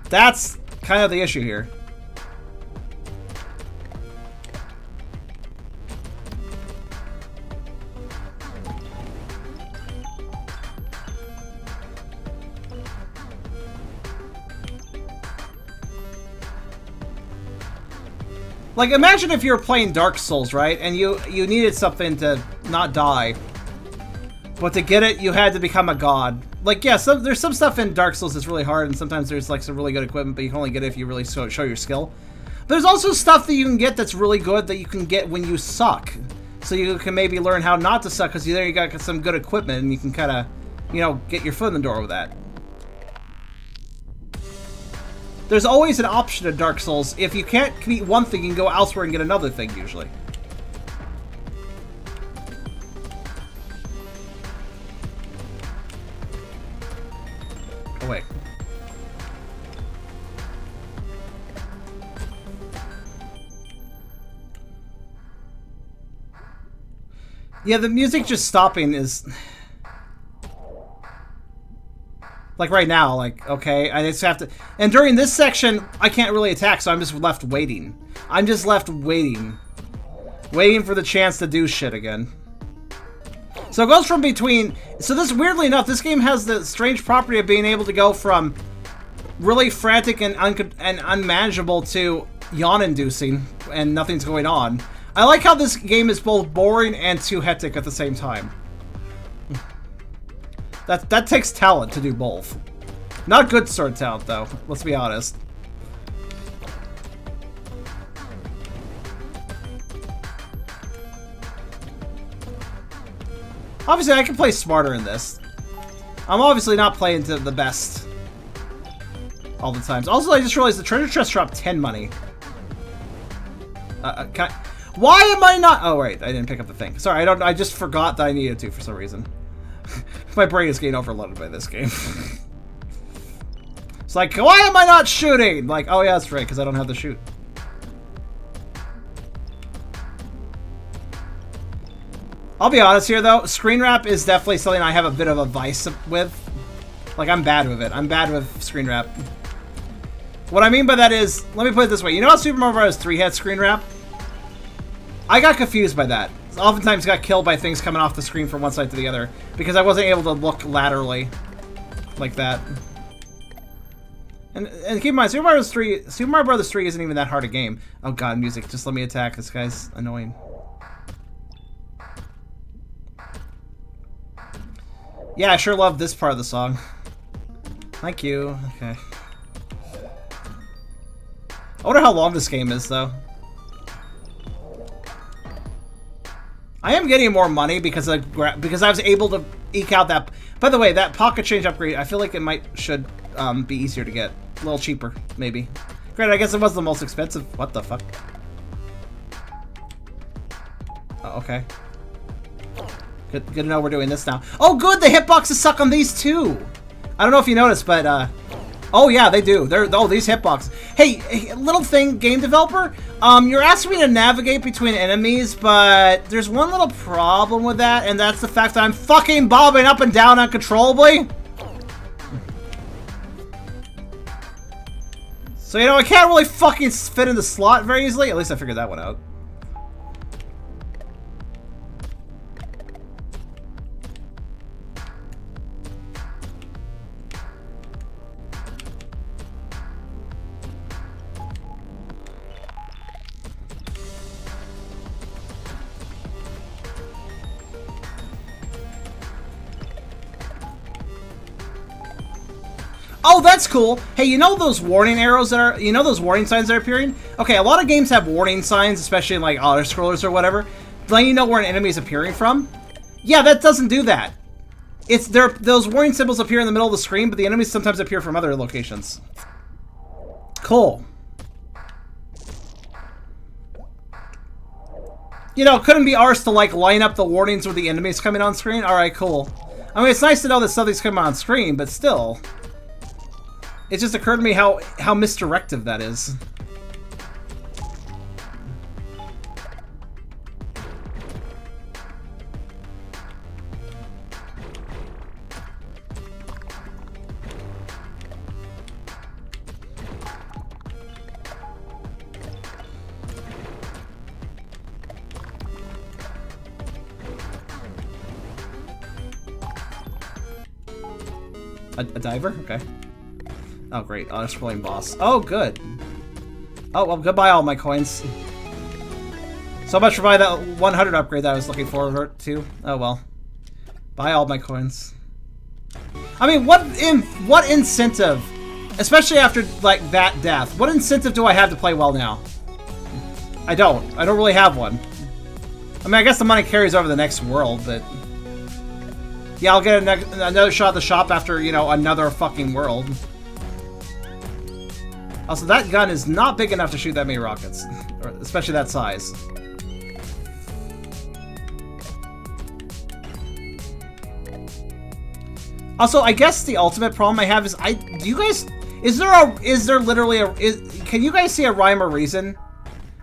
That's kind of the issue here. Like, imagine if you were playing Dark Souls, right? And you needed something to not die. But to get it, you had to become a god. Like, yeah, there's some stuff in Dark Souls that's really hard, and sometimes there's, like, some really good equipment, but you can only get it if you really show your skill. There's also stuff that you can get that's really good that you can get when you suck. So you can maybe learn how not to suck, because there you got some good equipment, and you can kind of, you know, get your foot in the door with that. There's always an option in Dark Souls. If you can't beat one thing, you can go elsewhere and get another thing, usually. Oh, wait. Yeah, the music just stopping is... Like right now, like, okay, I just have to... And during this section, I can't really attack, so I'm just left waiting. I'm just left waiting. Waiting for the chance to do shit again. So it goes from between... So this, weirdly enough, this game has the strange property of being able to go from really frantic and unmanageable to yawn-inducing, and nothing's going on. I like how this game is both boring and too hectic at the same time. That takes talent to do both. Not good sword talent, though. Let's be honest. Obviously, I can play smarter in this. I'm obviously not playing to the best all the times. Also, I just realized the treasure chest dropped 10 money. Why am I not... Oh, right. I didn't pick up the thing. Sorry, I just forgot that I needed to for some reason. My brain is getting overloaded by this game. It's like, why am I not shooting? Like, oh yeah, that's right, because I don't have the shoot. I'll be honest here, though. Screen wrap is definitely something I have a bit of a vice with. Like, I'm bad with it. I'm bad with screen wrap. What I mean by that is, let me put it this way. You know how Super Mario Bros. 3 had screen wrap? I got confused by that. Oftentimes got killed by things coming off the screen from one side to the other because I wasn't able to look laterally like that. And keep in mind, Super Mario Bros. 3 isn't even that hard a game. Oh god, music. Just let me attack. This guy's annoying. Yeah, I sure love this part of the song. Thank you. Okay. I wonder how long this game is, though. I am getting more money because I was able to eke out that. By the way, that pocket change upgrade, I feel like it should be easier to get, a little cheaper, maybe. Granted, I guess it was the most expensive. What the fuck? Oh, okay. Good to know we're doing this now. Oh, good! The hitboxes suck on these too. I don't know if you noticed, but oh yeah, they do. These hitboxes. Hey, little thing, game developer. You're asking me to navigate between enemies, but there's one little problem with that, and that's the fact that I'm fucking bobbing up and down uncontrollably. So, you know, I can't really fucking fit in the slot very easily. At least I figured that one out. Oh, that's cool. Hey, you know those warning arrows that are, you know those warning signs that are appearing? Okay, a lot of games have warning signs, especially in like auto-scrollers or whatever, letting you know where an enemy is appearing from. Yeah, that doesn't do that. It's there. Those warning symbols appear in the middle of the screen, but the enemies sometimes appear from other locations. Cool. You know, it couldn't be ours to like line up the warnings with the enemies coming on screen. All right, cool. I mean, it's nice to know that something's coming on screen, but still. It just occurred to me how misdirective that is. A diver? Okay. Oh, great. Auto-scrolling boss. Oh, good. Oh, well, goodbye all my coins. So much for buying that 100 upgrade that I was looking forward to. Oh, well. Buy all my coins. I mean, what incentive, especially after, like, that death, what incentive do I have to play well now? I don't really have one. I mean, I guess the money carries over the next world, but... Yeah, I'll get another shot at the shop after, you know, another fucking world. Also, that gun is not big enough to shoot that many rockets, or especially that size. Also, I guess the ultimate problem I have is can you guys see a rhyme or reason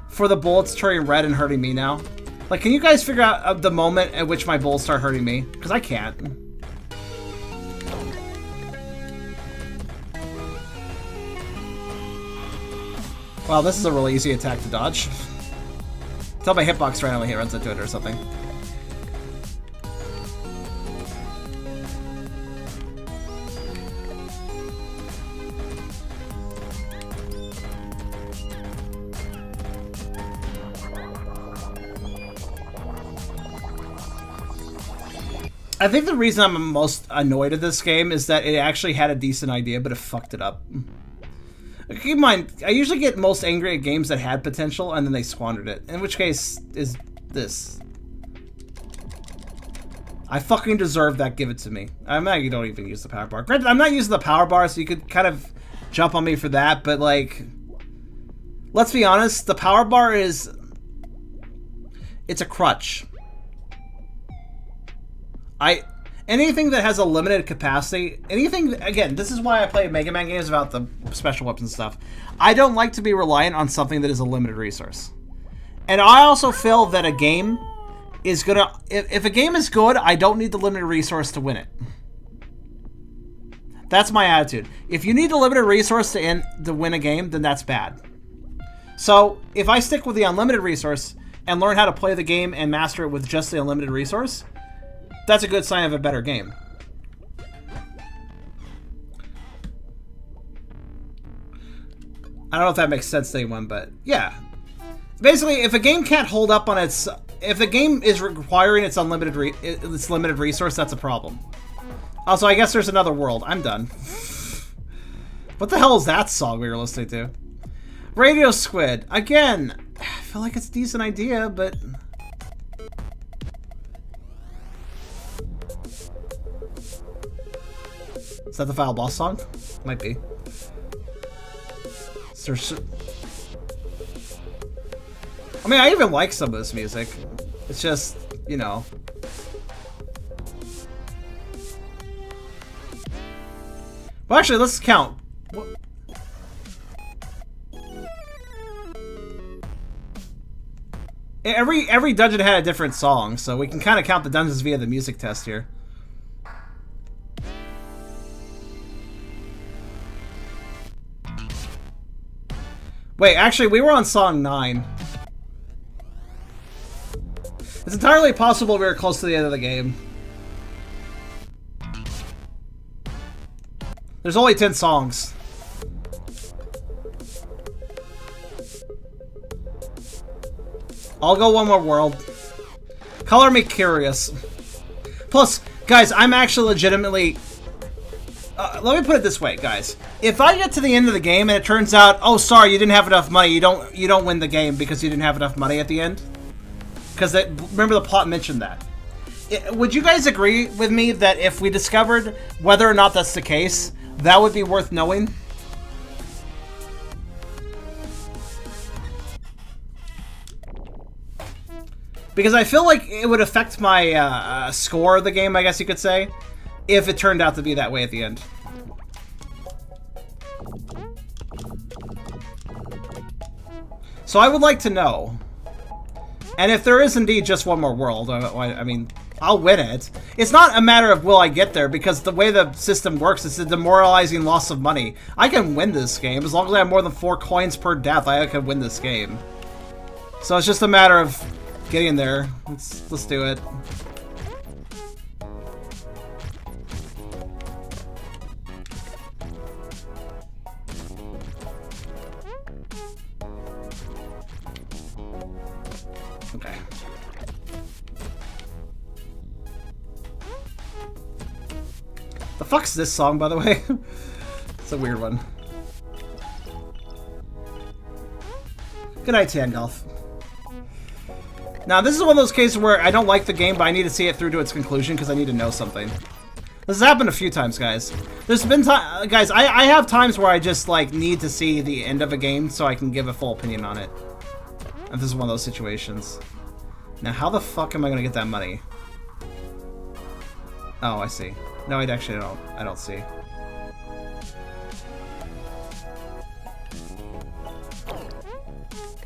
for the bullets turning red and hurting me now? Like, can you guys figure out the moment at which my bullets start hurting me? Because I can't. Wow, this is a really easy attack to dodge. Tell my hitbox randomly runs into it or something. I think the reason I'm most annoyed at this game is that it actually had a decent idea, but it fucked it up. Keep in mind, I usually get most angry at games that had potential and then they squandered it. In which case is this. I fucking deserve that, give it to me. I'm not, you don't even use the power bar. Granted, I'm not using the power bar, so you could kind of jump on me for that, but like, let's be honest, the power bar it's a crutch. Anything that has a limited capacity, again, this is why I play Mega Man games about the special weapons and stuff. I don't like to be reliant on something that is a limited resource. And I also feel that a game is gonna, if a game is good, I don't need the limited resource to win it. That's my attitude. If you need a limited resource to win a game, then that's bad. So if I stick with the unlimited resource and learn how to play the game and master it with just the unlimited resource, that's a good sign of a better game. I don't know if that makes sense to anyone, but yeah. Basically, if a game can't hold up on its... If the game is requiring its limited resource, that's a problem. Also, I guess there's another world. I'm done. What the hell is that song we were listening to? Radio Squid. Again, I feel like it's a decent idea, but... Is that the Final Boss song? Might be. I mean, I even like some of this music. It's just, you know... Well, actually, let's count. What? Every dungeon had a different song, so we can kind of count the dungeons via the music test here. Wait, actually, we were on song 9. It's entirely possible we were close to the end of the game. There's only 10 songs. I'll go one more world. Color me curious. Plus, guys, I'm actually legitimately... let me put it this way, guys. If I get to the end of the game and it turns out, oh, sorry, you didn't have enough money, you don't win the game because you didn't have enough money at the end. Because remember the plot mentioned that. Would you guys agree with me that if we discovered whether or not that's the case, that would be worth knowing? Because I feel like it would affect my score of the game, I guess you could say, if it turned out to be that way at the end. So I would like to know. And if there is indeed just one more world, I mean, I'll win it. It's not a matter of will I get there, because the way the system works is a demoralizing loss of money. I can win this game. As long as I have more than 4 coins per death, I can win this game. So it's just a matter of getting there. Let's do it. Okay. The fuck's this song, by the way? It's a weird one. Good night, Tangolf. Now, this is one of those cases where I don't like the game, but I need to see it through to its conclusion because I need to know something. This has happened a few times, guys. There's been time, guys. I have times where I just like need to see the end of a game so I can give a full opinion on it. And this is one of those situations. Now, how the fuck am I gonna get that money? Oh, I see. No, I actually don't. I don't see.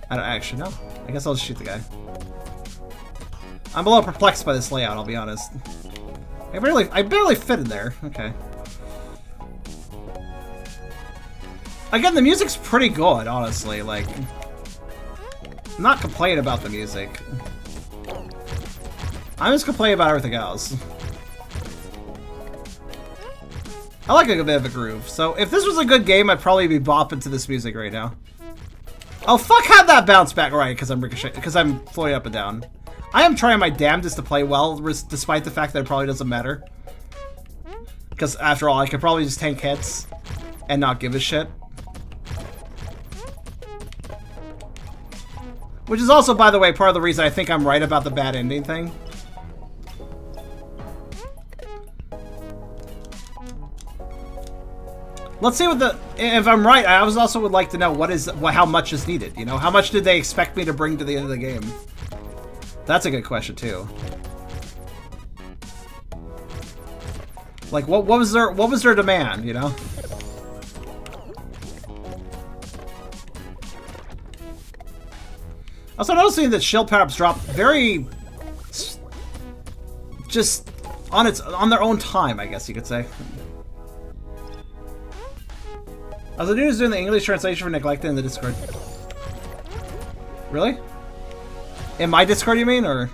I don't actually know. I guess I'll just shoot the guy. I'm a little perplexed by this layout, I'll be honest. I barely fit in there. Okay. Again, the music's pretty good, honestly. Like, I'm not complaining about the music. I'm just complaining about everything else. I like a bit of a groove. So if this was a good game, I'd probably be bopping to this music right now. Oh fuck! How'd that bounce back? Right, because I'm floating up and down. I am trying my damnedest to play well, despite the fact that it probably doesn't matter. Because after all, I could probably just tank hits and not give a shit. Which is also, by the way, part of the reason I think I'm right about the bad ending thing. Let's see what the... If I'm right, I also would like to know how much is needed, you know? How much did they expect me to bring to the end of the game? That's a good question, too. Like, what was their demand, you know? Also noticing that shield power-ups drop very... just on their own time, I guess you could say. Oh, the dude who's doing the English translation for Neglected in the Discord. Really? In my Discord, you mean, or?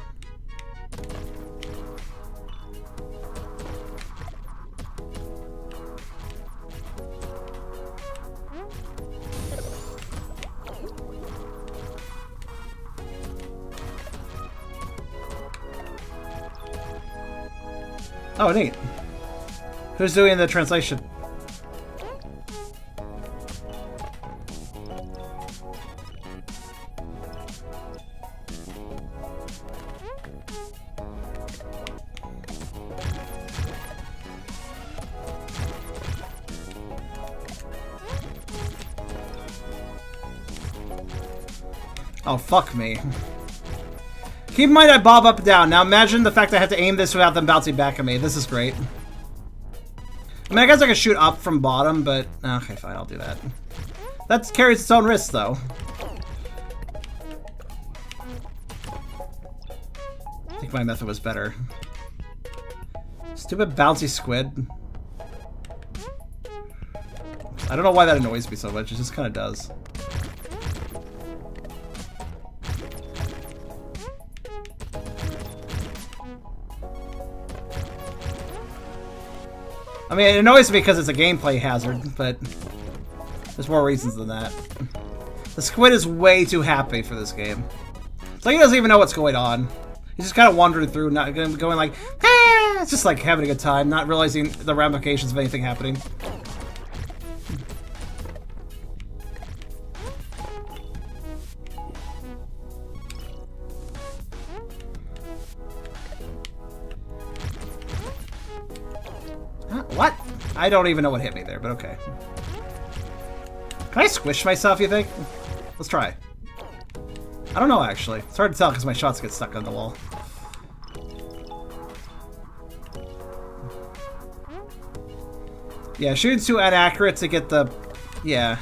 Oh, neat. Who's doing the translation? Oh, fuck me. Keep in mind I bob up and down. Now imagine the fact I have to aim this without them bouncing back at me. This is great. I mean, I guess I could shoot up from bottom, but... Okay, fine, I'll do that. That carries its own risks, though. I think my method was better. Stupid bouncy squid. I don't know why that annoys me so much. It just kind of does. I mean, it annoys me because it's a gameplay hazard, but there's more reasons than that. The squid is way too happy for this game. It's like he doesn't even know what's going on. He's just kind of wandering through, not going like, ah! It's just like having a good time, not realizing the ramifications of anything happening. What? I don't even know what hit me there, but okay. Can I squish myself, you think? Let's try. I don't know, actually. It's hard to tell because my shots get stuck on the wall. Yeah, shooting's too inaccurate to get the... Yeah.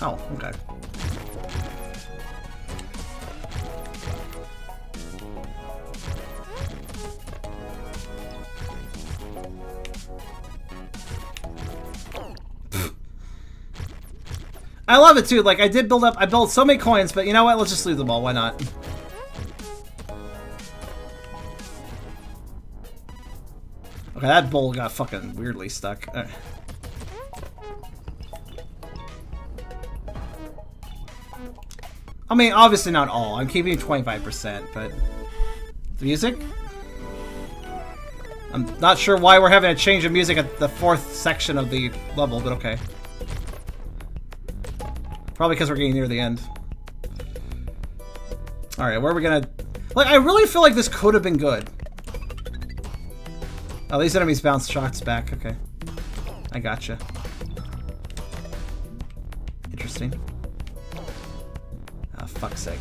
Oh, okay. I love it too. Like, I built so many coins, but you know what? Let's just leave them all. Why not? Okay, that bowl got fucking weirdly stuck. I mean, obviously not all. I'm keeping 25%, but... The music? I'm not sure why we're having a change of music at the 4th section of the level, but okay. Probably because we're getting near the end. Alright, where are we gonna... Like, I really feel like this could have been good. Oh, these enemies bounce shots back. Okay. I gotcha. Interesting. Ah, fuck's sake.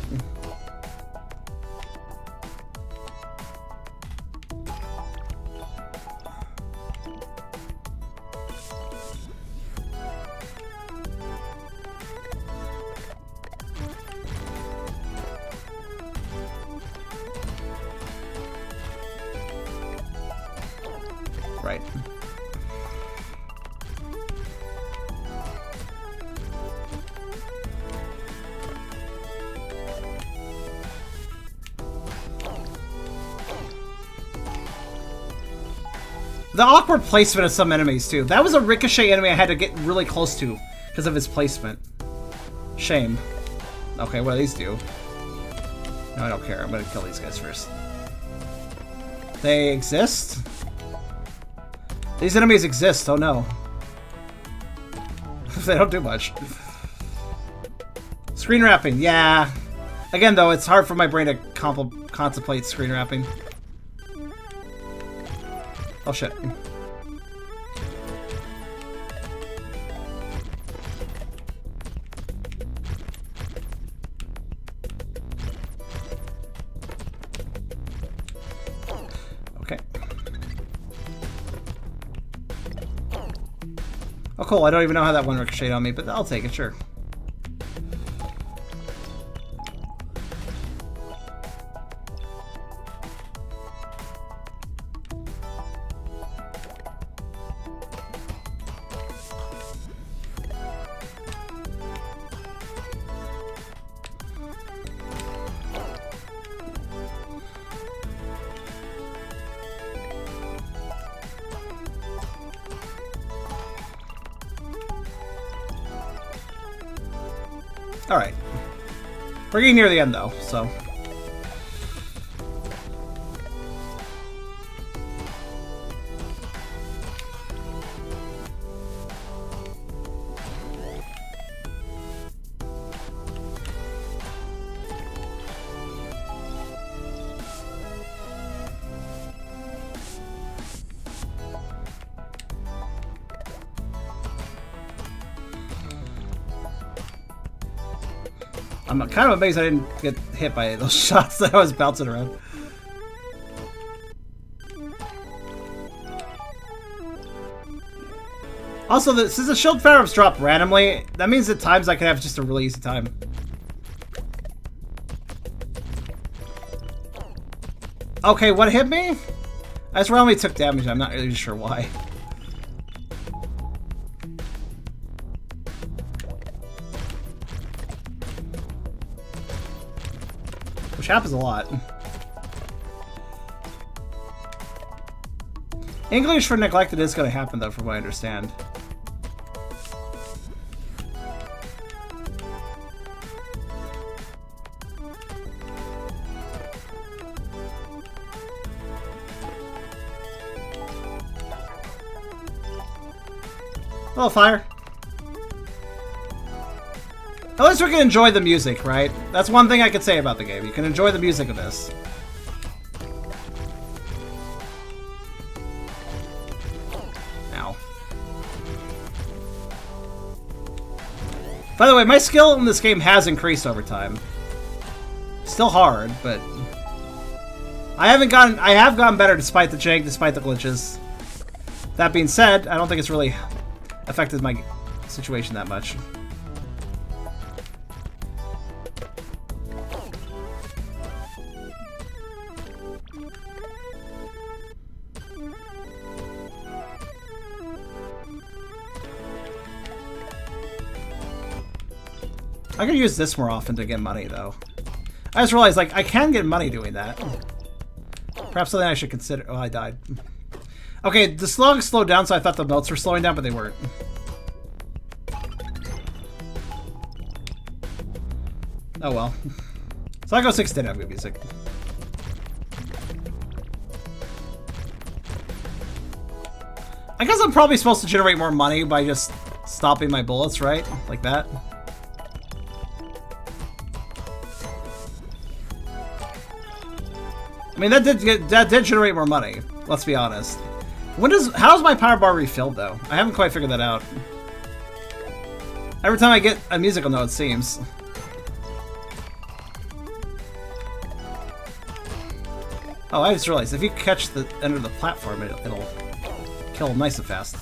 Right. The awkward placement of some enemies, too. That was a ricochet enemy I had to get really close to because of his placement. Shame. Okay, what do these do? No, I don't care. I'm gonna kill these guys first. They exist? These enemies exist, oh no. They don't do much. Screen wrapping, yeah. Again, though, it's hard for my brain to contemplate screen wrapping. Oh shit. Okay. Oh, cool. I don't even know how that one ricocheted on me, but I'll take it, sure. Alright. We're getting near the end, though, so... I'm kind of amazed I didn't get hit by those shots that I was bouncing around. Also, since the shield firearms drop randomly, that means at times I can have just a really easy time. Okay, what hit me? I just randomly took damage. I'm not really sure why. Which happens a lot. English for neglected is going to happen, though, from what I understand. Hello, fire. At least we can enjoy the music, right? That's one thing I could say about the game. You can enjoy the music of this. Ow. By the way, my skill in this game has increased over time. Still hard, but I have gotten better despite the jank, despite the glitches. That being said, I don't think it's really affected my situation that much. I could use this more often to get money, though. I just realized, like, I can get money doing that. Perhaps something I should consider. Oh, I died. Okay, the slugs slowed down, so I thought the notes were slowing down, but they weren't. Oh well. Psycho 6 did have good music. I guess I'm probably supposed to generate more money by just stopping my bullets, right? Like that. I mean, that did generate more money. Let's be honest. How's my power bar refilled, though? I haven't quite figured that out. Every time I get a musical note, it seems. Oh, I just realized if you catch the end of the platform, it'll kill them nice and fast.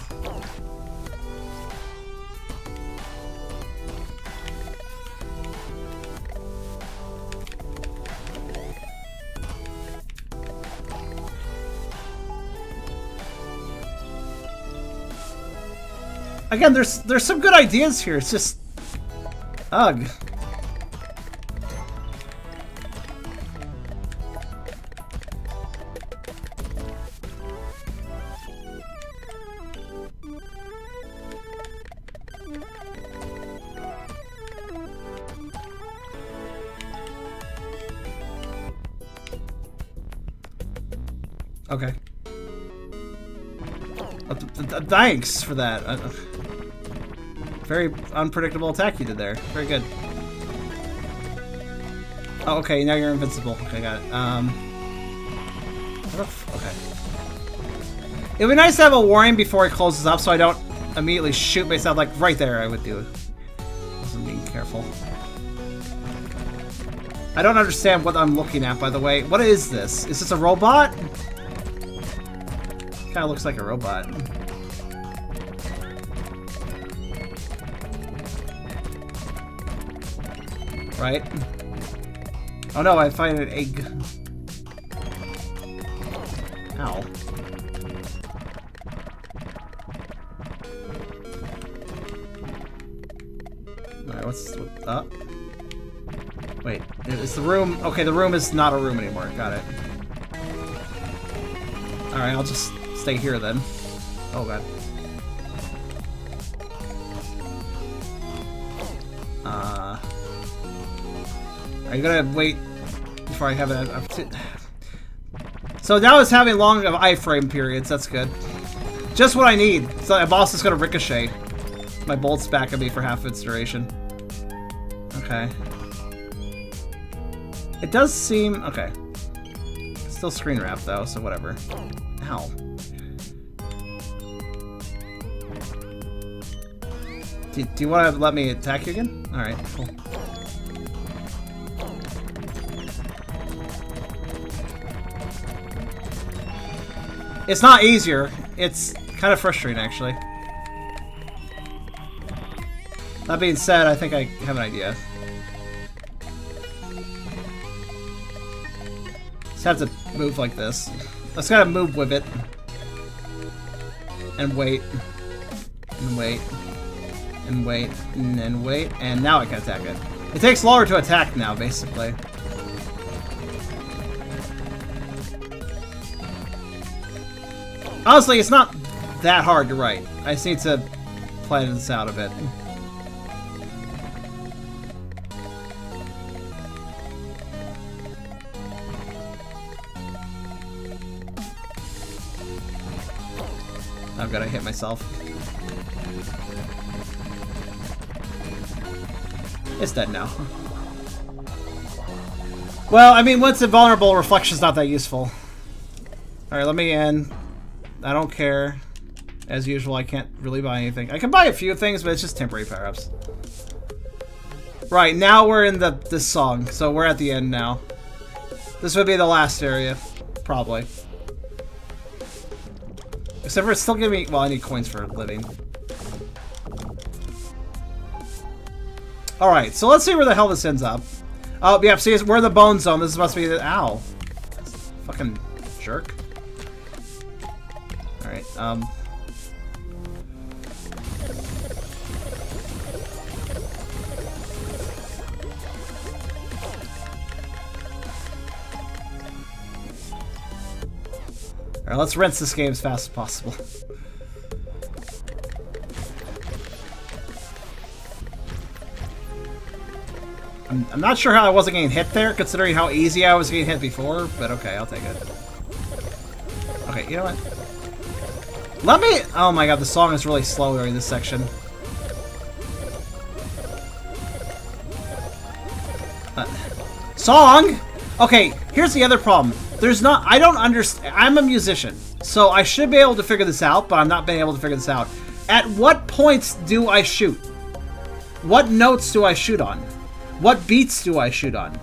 Again, there's some good ideas here. It's just, ugh. Okay. Thanks for that. Very unpredictable attack you did there. Very good. Oh, okay, now you're invincible. Okay, got it. Okay. It'd be nice to have a warning before it closes up so I don't immediately shoot myself. Like, right there I would do it. Wasn't being careful. I don't understand what I'm looking at, by the way. What is this? Is this a robot? Kinda looks like a robot. Right? Oh no, I find an egg. Ow. Alright, what's up? Wait, is the room... Okay, the room is not a room anymore. Got it. Alright, I'll just stay here then. Oh god. Are you gonna wait before I have an... So now it's having long of iframe periods. That's good. Just what I need. So my boss is gonna ricochet my bolts back at me for half its duration. Okay. It does seem... Okay. Still screen wrap though, so whatever. Ow. Do you want to let me attack you again? Alright, cool. It's not easier. It's kind of frustrating, actually. That being said, I think I have an idea. Just have to move like this. Let's gotta move with it. And wait. And wait. And wait. And wait. And now I can attack it. It takes longer to attack now, basically. Honestly, it's not that hard to write. I just need to plan this out a bit. I've got to hit myself. It's dead now. Well, I mean, once invulnerable, reflection's not that useful. Alright, let me end. I don't care. As usual, I can't really buy anything. I can buy a few things, but it's just temporary power-ups. Right, now we're in this song, so we're at the end now. This would be the last area, probably. Except for it's still giving me... Well, I need coins for living. Alright, so let's see where the hell this ends up. Oh, yeah, see, we're in the bone zone. This must be the... Ow. Fucking jerk. Alright, Alright, let's rinse this game as fast as possible. I'm not sure how I wasn't getting hit there, considering how easy I was getting hit before, but okay, I'll take it. Okay, you know what? Let me... Oh my god, the song is really slow during this section. Song? Okay, here's the other problem. There's not... I don't understand... I'm a musician, so I should be able to figure this out, but I'm not being able to figure this out. At what points do I shoot? What notes do I shoot on? What beats do I shoot on?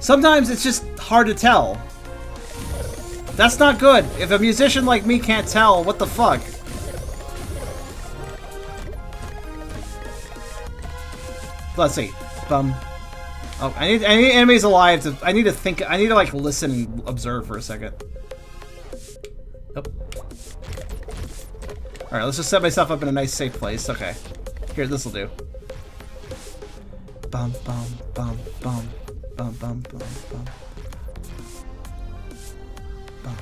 Sometimes it's just hard to tell. That's not good. If a musician like me can't tell, what the fuck? Let's see. Oh, I need enemies alive to... I need to think... I need to, like, listen and observe for a second. Oh. Alright, let's just set myself up in a nice, safe place. Okay. Here, this'll do. Bum, bum, bum, bum. Bum, bum, bum, bum. Bum.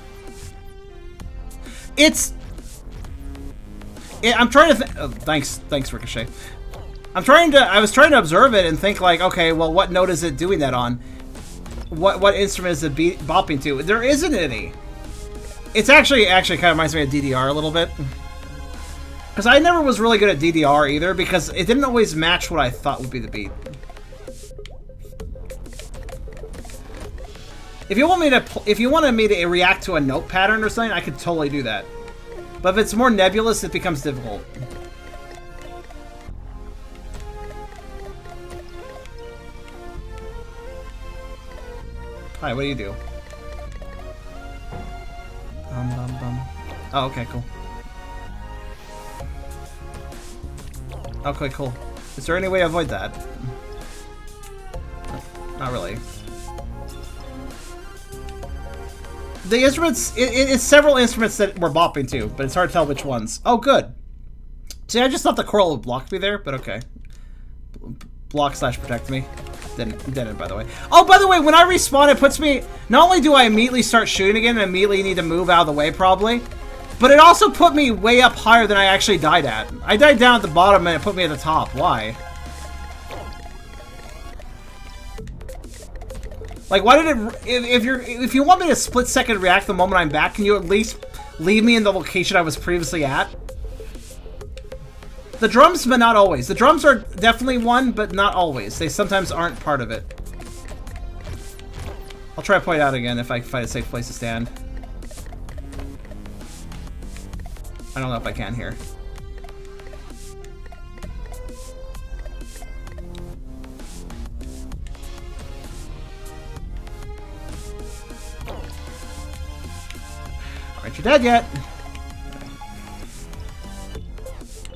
I'm trying to think... Oh, thanks, Ricochet. I was trying to observe it and think like, okay, well, what note is it doing that on? What instrument is it bopping to? There isn't any. It's actually kind of reminds me of DDR a little bit. Because I never was really good at DDR either, because it didn't always match what I thought would be the beat. If you wanted me to react to a note pattern or something, I could totally do that. But if it's more nebulous, it becomes difficult. Hi, what do you do? Oh, okay, cool. Okay, cool. Is there any way to avoid that? Not really. The instruments, it's several instruments that we're bopping to, but it's hard to tell which ones. Oh, good. See, I just thought the coral would block me there, but okay. Block / protect me. Didn't, by the way. Oh, by the way, when I respawn, it puts me... Not only do I immediately start shooting again and immediately need to move out of the way, probably, but it also put me way up higher than I actually died at. I died down at the bottom and it put me at the top. Why? Like, why did it... If you want me to split-second react the moment I'm back, can you at least leave me in the location I was previously at? The drums, but not always. The drums are definitely one, but not always. They sometimes aren't part of it. I'll try to point out again if I can find a safe place to stand. I don't know if I can here. Aren't you dead yet?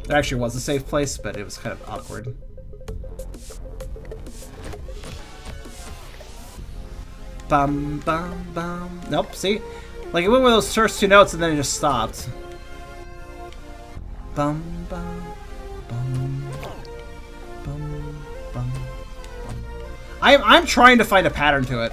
There actually was a safe place, but it was kind of awkward. Bum, bum, bum. Nope, see? Like, it went with those first two notes and then it just stopped. Bum, bum, bum, bum, bum, bum. I'm trying to find a pattern to it.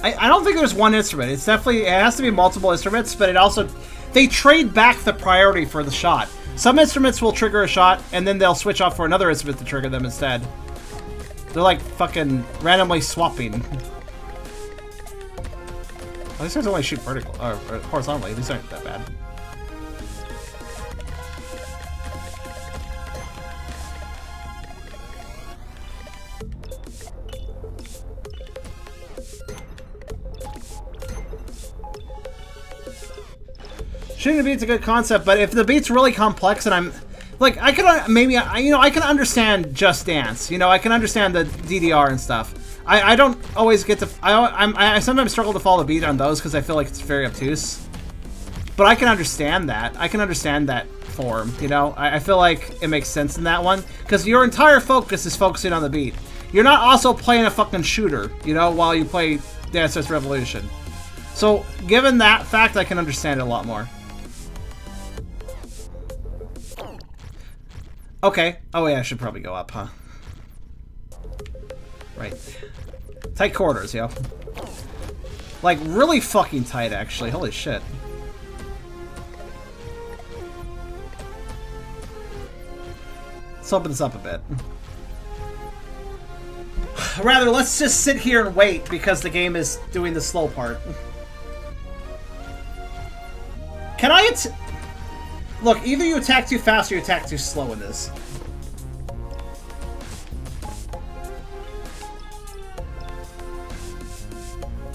I don't think there's one instrument. It's definitely, it has to be multiple instruments, but it also, they trade back the priority for the shot. Some instruments will trigger a shot, and then they'll switch off for another instrument to trigger them instead. They're like fucking randomly swapping. Well, these guys only shoot vertical, or horizontally. These aren't that bad. Shooting the beat's a good concept, but if the beat's really complex and I'm... Like, I could... Maybe, you know, I can understand Just Dance. You know, I can understand the DDR and stuff. I don't always get to... I sometimes struggle to follow the beat on those because I feel like it's very obtuse. But I can understand that. I can understand that form, you know? I feel like it makes sense in that one. Because your entire focus is focusing on the beat. You're not also playing a fucking shooter, you know, while you play Dance Dance Revolution. So, given that fact, I can understand it a lot more. Okay. Oh yeah, I should probably go up, huh? Right. Tight quarters, yo. Like, really fucking tight, actually. Holy shit. Let's open this up a bit. Rather, let's just sit here and wait because the game is doing the slow part. Can I... Look, either you attack too fast or you attack too slow in this.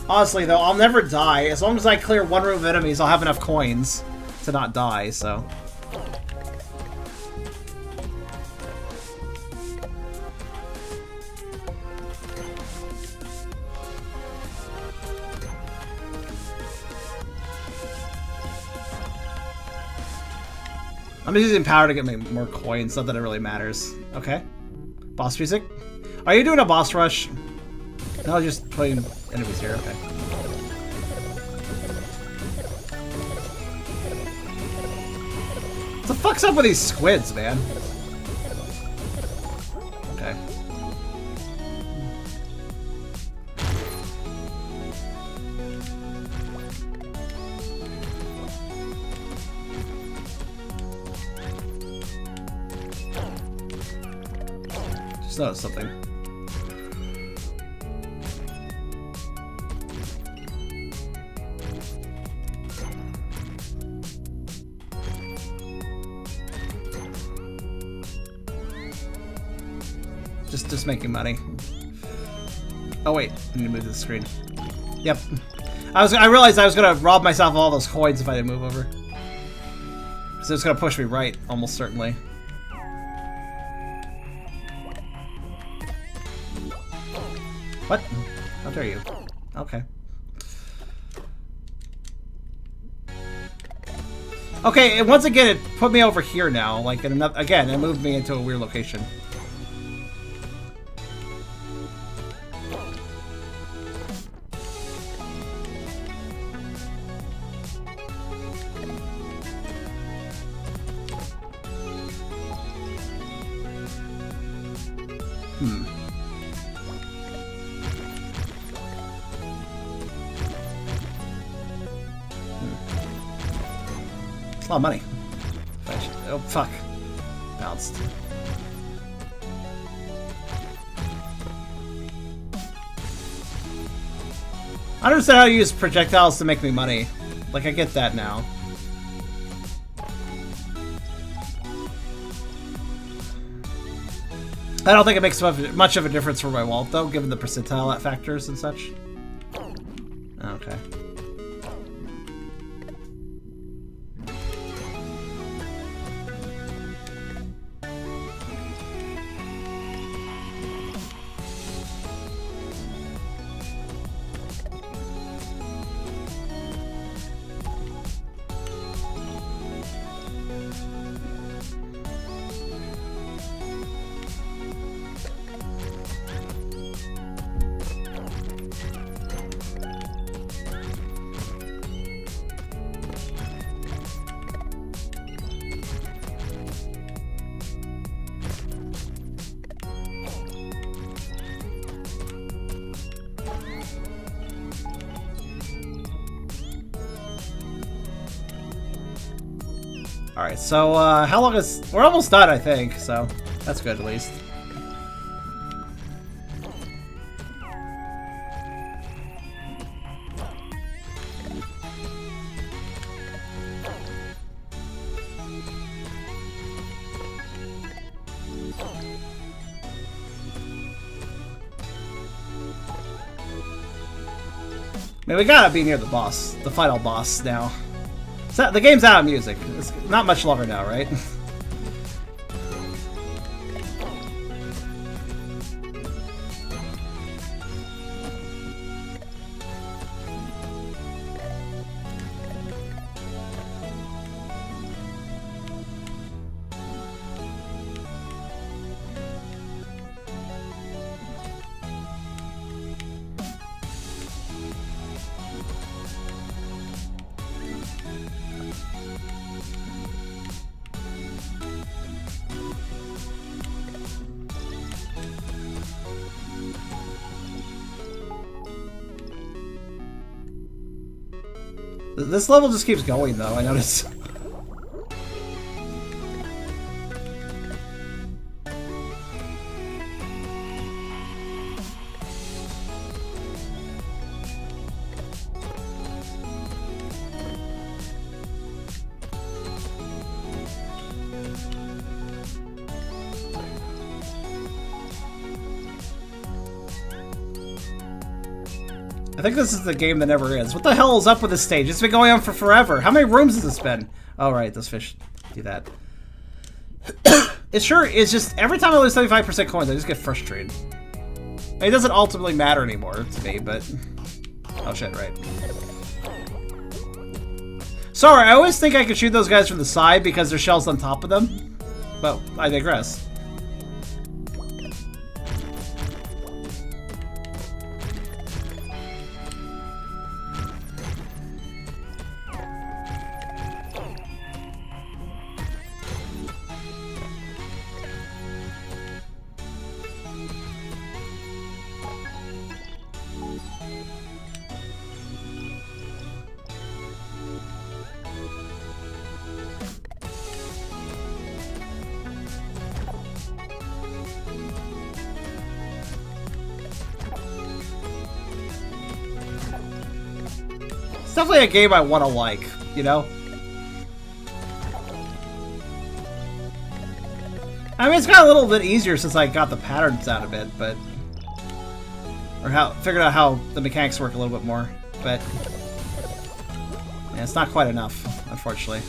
Honestly, though, I'll never die. As long as I clear one room of enemies, I'll have enough coins to not die, so... I'm using power to get me more coins, not that it really matters. Okay. Boss music. Are you doing a boss rush? No, just putting enemies here, okay. What the fuck's up with these squids, man? Okay. Just noticed something. Just making money. Oh wait, I need to move the screen. Yep. I realized I was gonna rob myself of all those coins if I didn't move over. So it's gonna push me right, almost certainly. What? How dare you? Okay. Okay, and once again, it put me over here now. Like, in another, again, it moved me into a weird location. It's a lot of money. Oh, fuck. Bounced. I understand how to use projectiles to make me money. Like, I get that now. I don't think it makes much of a difference for my wallet, though, given the percentile factors and such. Okay. Alright, so, how long is... We're almost done, I think, so that's good, at least. I mean, we gotta be near the boss, the final boss now. So, the game's out of music. It's not much longer now, right? This level just keeps going, though, I notice. I think this is the game that never ends. What the hell is up with this stage? It's been going on for forever. How many rooms has this been? Oh, right, those fish do that. It sure is just, every time I lose 75% coins, I just get frustrated. It doesn't ultimately matter anymore to me, but... Oh shit, right. Sorry, I always think I could shoot those guys from the side because there's shells on top of them. But I digress. It's definitely a game I want to like, you know? I mean, it's got a little bit easier since I got the patterns down a bit, but... Or figured out how the mechanics work a little bit more, but... Yeah, it's not quite enough, unfortunately.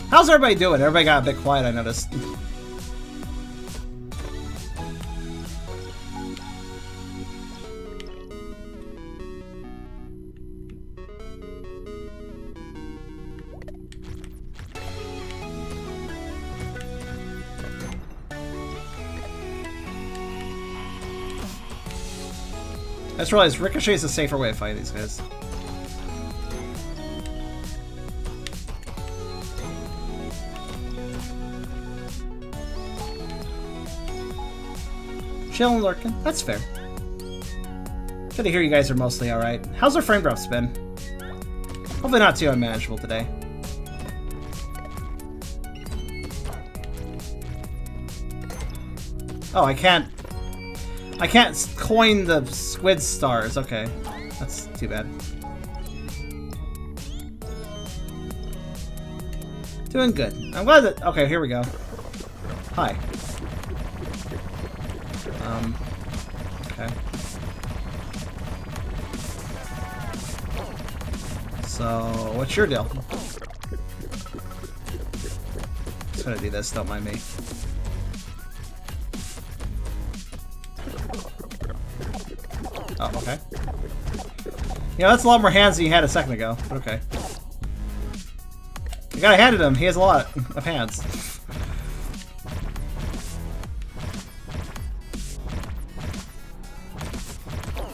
How's everybody doing? Everybody got a bit quiet, I noticed. I just realized Ricochet is a safer way of fighting these guys. Chillin' lurking. That's fair. Good to hear you guys are mostly alright. How's our frame drops been? Hopefully not too unmanageable today. Oh, I can't coin the squid stars. Okay. That's too bad. Doing good. I'm glad that... Okay, here we go. Hi. Okay. So, what's your deal? Just gonna do this, don't mind me. Oh, okay. Yeah, that's a lot more hands than you had a second ago, but okay. You gotta hand it him, he has a lot of hands.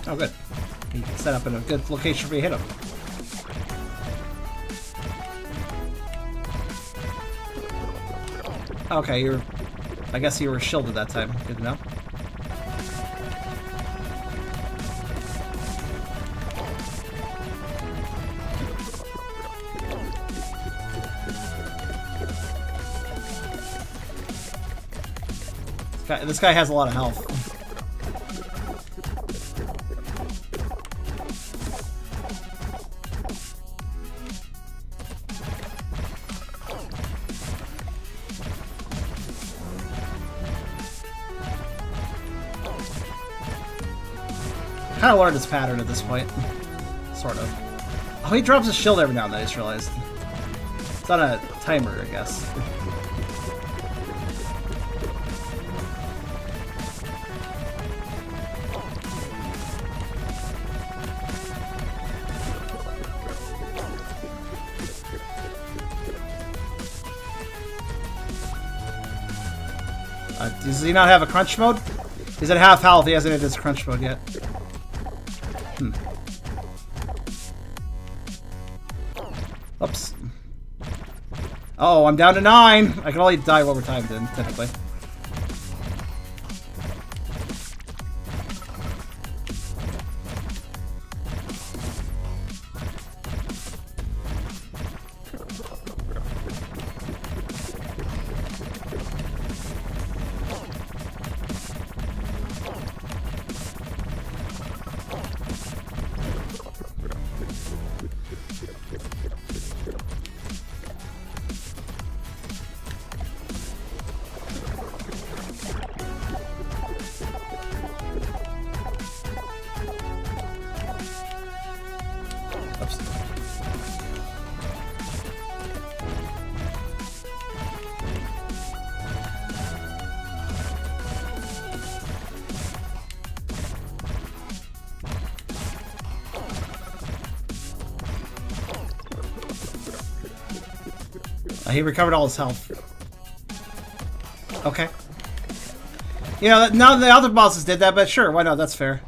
Oh, good. You can set up in a good location for you to hit him. Okay, I guess you were shielded that time. Good to know. This guy has a lot of health. Kind of learned his pattern at this point. Sort of. Oh, he drops his shield every now and then, I just realized. It's on a timer, I guess. Does he not have a crunch mode? He's at half health, he hasn't hit his crunch mode yet. Oops. Oh, I'm down to 9! I can only die over time then, typically. He recovered all his health. Okay. You know, none of the other bosses did that, but sure, why not? That's fair.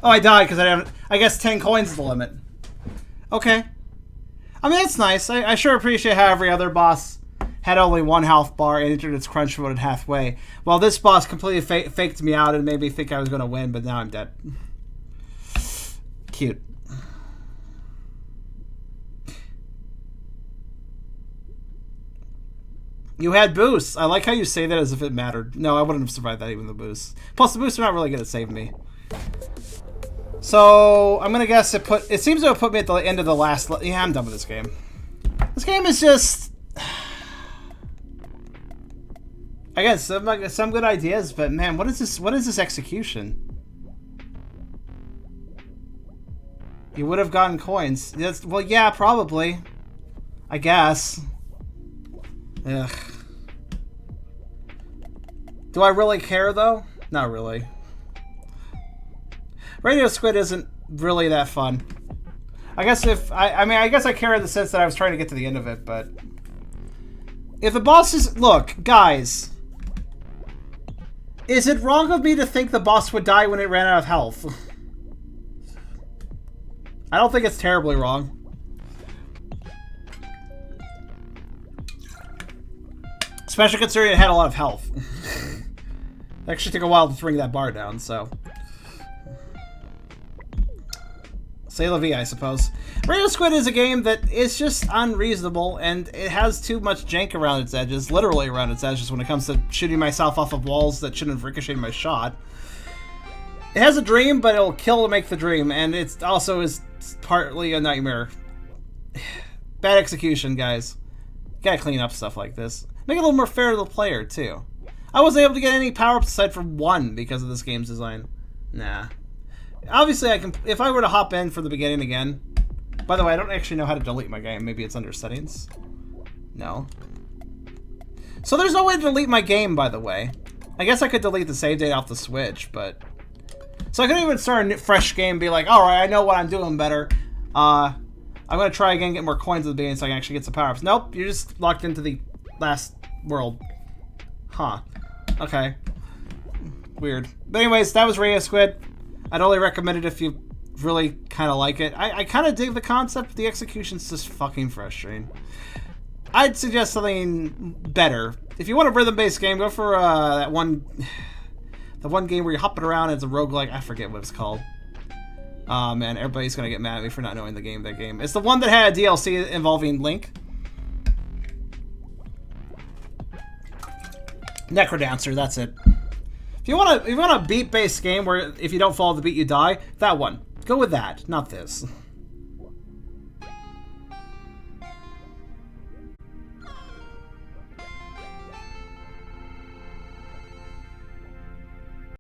Oh, I died because I guess 10 coins is the limit. Okay. I mean, that's nice. I sure appreciate how every other boss had only 1 health bar and entered its crunch mode at halfway. While this boss completely faked me out and made me think I was going to win, but now I'm dead. Cute. You had boosts. I like how you say that as if it mattered. No, I wouldn't have survived that even with the boosts. Plus, the boosts are not really good at saving me. So, I'm gonna guess it seems to have put me at the end of the last... Yeah, I'm done with this game. This game is just... I guess some good ideas, but man, what is this execution? You would have gotten coins. Well, yeah, probably. I guess. Ugh. Do I really care, though? Not really. Radio Squid isn't really that fun. I guess I guess I care in the sense that I was trying to get to the end of it, but... If the boss is... Look, guys. Is it wrong of me to think the boss would die when it ran out of health? I don't think it's terribly wrong. Especially considering it had a lot of health. It actually took a while to bring that bar down, so. C'est la vie, I suppose. Radio Squid is a game that is just unreasonable, and it has too much jank around its edges, literally around its edges, when it comes to shooting myself off of walls that shouldn't have ricocheted my shot. It has a dream, but it'll kill to make the dream, and it also is partly a nightmare. Bad execution, guys. You gotta clean up stuff like this. Make it a little more fair to the player, too. I wasn't able to get any power-ups aside from one because of this game's design. Nah. Obviously, I can. If I were to hop in for the beginning again. By the way, I don't actually know how to delete my game. Maybe it's under settings. No. So there's no way to delete my game, by the way. I guess I could delete the save date off the Switch, but. So I couldn't even start a fresh game and be like, all right, I know what I'm doing better. I'm gonna try again, get more coins at the beginning so I can actually get some power-ups. Nope, you're just locked into the last world. Huh. Okay. Weird. But anyways, that was Radio Squid. I'd only recommend it if you really kind of like it. I kind of dig the concept, but the execution's just fucking frustrating. I'd suggest something better. If you want a rhythm-based game, go for the one game where you're hopping around. It's a roguelike. I forget what it's called. Oh man, everybody's gonna get mad at me for not knowing the game. That game. It's the one that had a DLC involving Link. Necrodancer. That's it. If you want a beat-based game where if you don't follow the beat you die, that one. Go with that, not this.